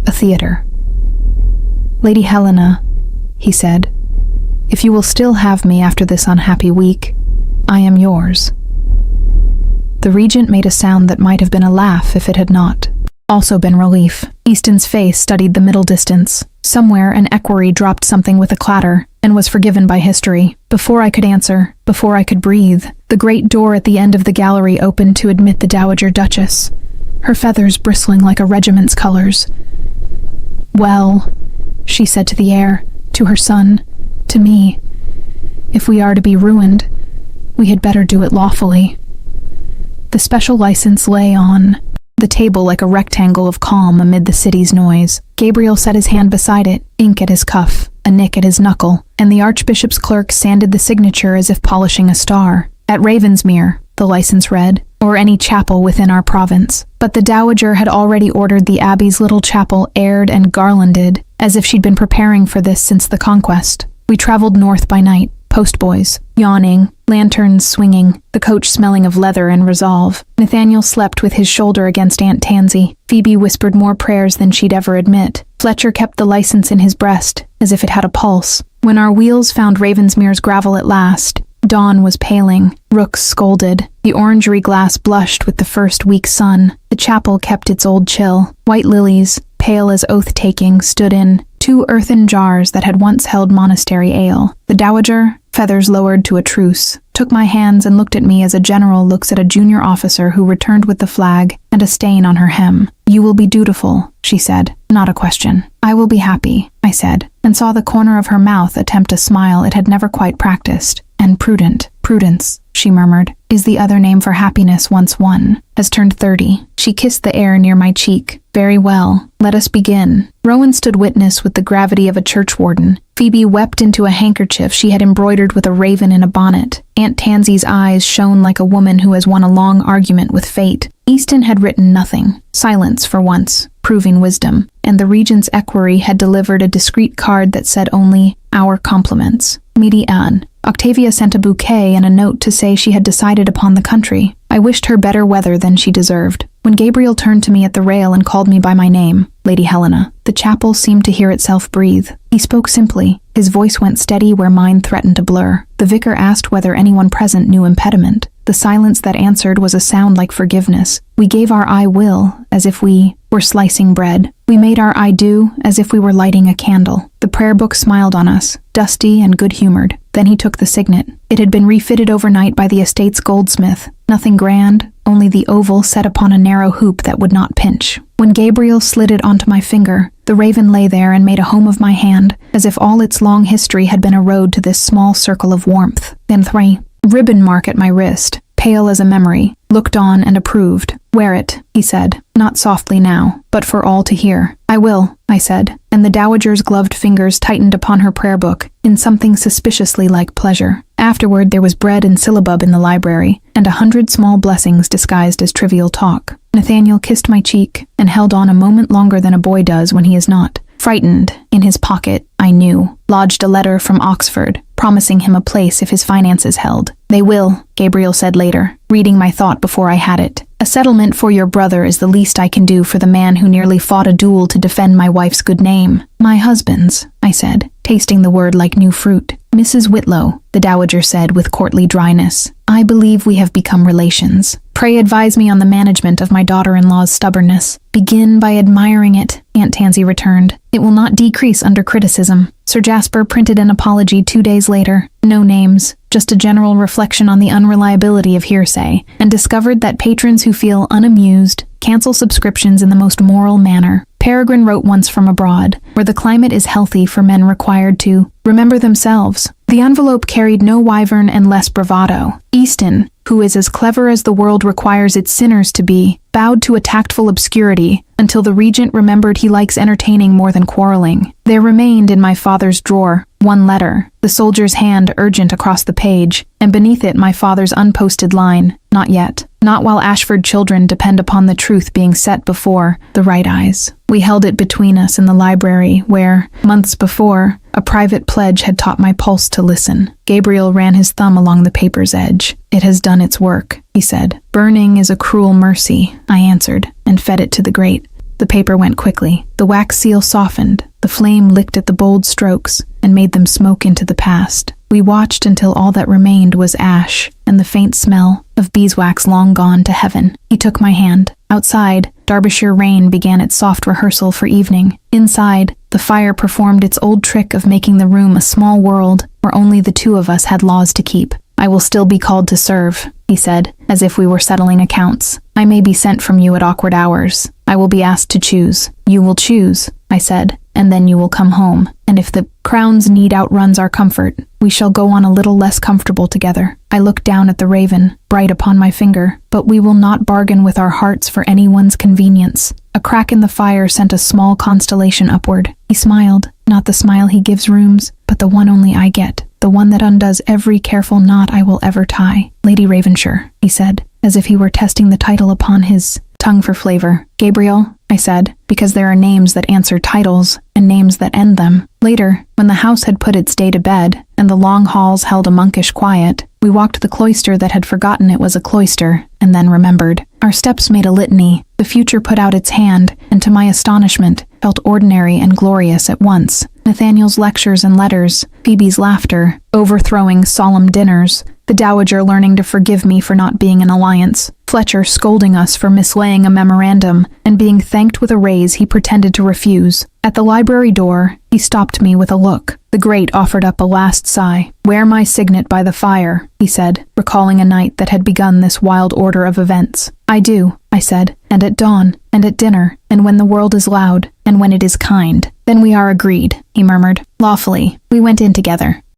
a theater. Lady Helena, he said, if you will still have me after this unhappy week, I am yours. The regent made a sound that might have been a laugh if it had not. Also been relief. Easton's face studied the middle distance. Somewhere an equerry dropped something with a clatter, and was forgiven by history. Before I could answer, before I could breathe, the great door at the end of the gallery opened to admit the Dowager Duchess, her feathers bristling like a regiment's colors. Well, she said to the heir, to her son, to me, if we are to be ruined, we had better do it lawfully. The special license lay on the table like a rectangle of calm amid the city's noise. Gabriel set his hand beside it, ink at his cuff, a nick at his knuckle, and the archbishop's clerk sanded the signature as if polishing a star. At Ravensmere, the license read, or any chapel within our province. But the dowager had already ordered the abbey's little chapel aired and garlanded, as if she'd been preparing for this since the conquest. We traveled north by night, postboys, yawning, lanterns swinging, the coach smelling of leather and resolve. Nathaniel slept with his shoulder against Aunt Tansy. Phoebe whispered more prayers than she'd ever admit. Fletcher kept the license in his breast, as if it had a pulse. When our wheels found Ravensmere's gravel at last, dawn was paling. Rooks scolded. The orangery glass blushed with the first weak sun. The chapel kept its old chill. White lilies, pale as oath-taking, stood in 2 earthen jars that had once held monastery ale. The dowager, feathers lowered to a truce, took my hands and looked at me as a general looks at a junior officer who returned with the flag and a stain on her hem. You will be dutiful, she said, not a question. I will be happy, I said, and saw the corner of her mouth attempt a smile it had never quite practiced. And prudent. Prudence, she murmured, is the other name for happiness once won. Has turned 30. She kissed the air near my cheek. Very well, let us begin. Rowan stood witness with the gravity of a churchwarden. Phoebe wept into a handkerchief she had embroidered with a raven in a bonnet. Aunt Tansy's eyes shone like a woman who has won a long argument with fate. Easton had written nothing. Silence for once, proving wisdom. And the regent's equerry had delivered a discreet card that said only, our compliments. Midi Anne. Octavia sent a bouquet and a note to say she had decided upon the country. I wished her better weather than she deserved. When Gabriel turned to me at the rail and called me by my name, Lady Helena, the chapel seemed to hear itself breathe. He spoke simply. His voice went steady where mine threatened to blur. The vicar asked whether anyone present knew impediment. The silence that answered was a sound like forgiveness. We gave our I will, as if we were slicing bread. We made our I do, as if we were lighting a candle. The prayer book smiled on us, dusty and good-humored. Then he took the signet. It had been refitted overnight by the estate's goldsmith. Nothing grand, only the oval set upon a narrow hoop that would not pinch. When Gabriel slid it onto my finger, the raven lay there and made a home of my hand, as if all its long history had been a road to this small circle of warmth. Then 3. Ribbon mark at my wrist, pale as a memory, looked on and approved. Wear it, he said, not softly now, but for all to hear. I will, I said, and the dowager's gloved fingers tightened upon her prayer book, in something suspiciously like pleasure. Afterward there was bread and syllabub in the library, and 100 small blessings disguised as trivial talk. Nathaniel kissed my cheek, and held on a moment longer than a boy does when he is not. Frightened, in his pocket, I knew, lodged a letter from Oxford, promising him a place if his finances held. They will, Gabriel said later, reading my thought before I had it. A settlement for your brother is the least I can do for the man who nearly fought a duel to defend my wife's good name. My husband's, I said, tasting the word like new fruit. Mrs. Whitlow, the dowager said with courtly dryness, I believe we have become relations. Pray advise me on the management of my daughter-in-law's stubbornness. Begin by admiring it, Aunt Tansy returned. It will not decrease under criticism. Sir Jasper printed an apology 2 days later. No names, just a general reflection on the unreliability of hearsay, and discovered that patrons who feel unamused cancel subscriptions in the most moral manner. Peregrine wrote once from abroad, where the climate is healthy for men required to remember themselves. The envelope carried no wyvern and less bravado. Easton, who is as clever as the world requires its sinners to be, bowed to a tactful obscurity until the regent remembered he likes entertaining more than quarreling. There remained in my father's drawer 1 letter, the soldier's hand urgent across the page, and beneath it my father's unposted line, not yet. Not while Ashford children depend upon the truth being set before the right eyes. We held it between us in the library where, months before, a private pledge had taught my pulse to listen. Gabriel ran his thumb along the paper's edge. It has done its work, he said. Burning is a cruel mercy, I answered, and fed it to the grate. The paper went quickly. The wax seal softened. The flame licked at the bold strokes and made them smoke into the past. We watched until all that remained was ash and the faint smell of beeswax long gone to heaven. He took my hand. Outside, Derbyshire rain began its soft rehearsal for evening. Inside, the fire performed its old trick of making the room a small world where only the 2 of us had laws to keep. I will still be called to serve, he said, as if we were settling accounts. I may be sent from you at awkward hours. I will be asked to choose. You will choose, I said, and then you will come home. And if the crown's need outruns our comfort, we shall go on a little less comfortable together. I looked down at the raven, bright upon my finger, but we will not bargain with our hearts for anyone's convenience. A crack in the fire sent a small constellation upward. He smiled, not the smile he gives rooms, but the one only I get, the one that undoes every careful knot I will ever tie. Lady Ravenshire, he said, as if he were testing the title upon his tongue for flavor. Gabriel, I said, because there are names that answer titles and names that end them. Later, when the house had put its day to bed and the long halls held a monkish quiet, we walked the cloister that had forgotten it was a cloister and then remembered. Our steps made a litany. The future put out its hand, and to my astonishment, felt ordinary and glorious at once. Nathaniel's lectures and letters, Phoebe's laughter, overthrowing solemn dinners, the dowager learning to forgive me for not being an alliance, Fletcher scolding us for mislaying a memorandum and being thanked with a raise he pretended to refuse. At the library door, he stopped me with a look. The grate offered up a last sigh. Wear my signet by the fire, he said, recalling a night that had begun this wild order of events. I do, I said, and at dawn, and at dinner, and when the world is loud, and when it is kind. Then we are agreed, he murmured. Lawfully, we went in together.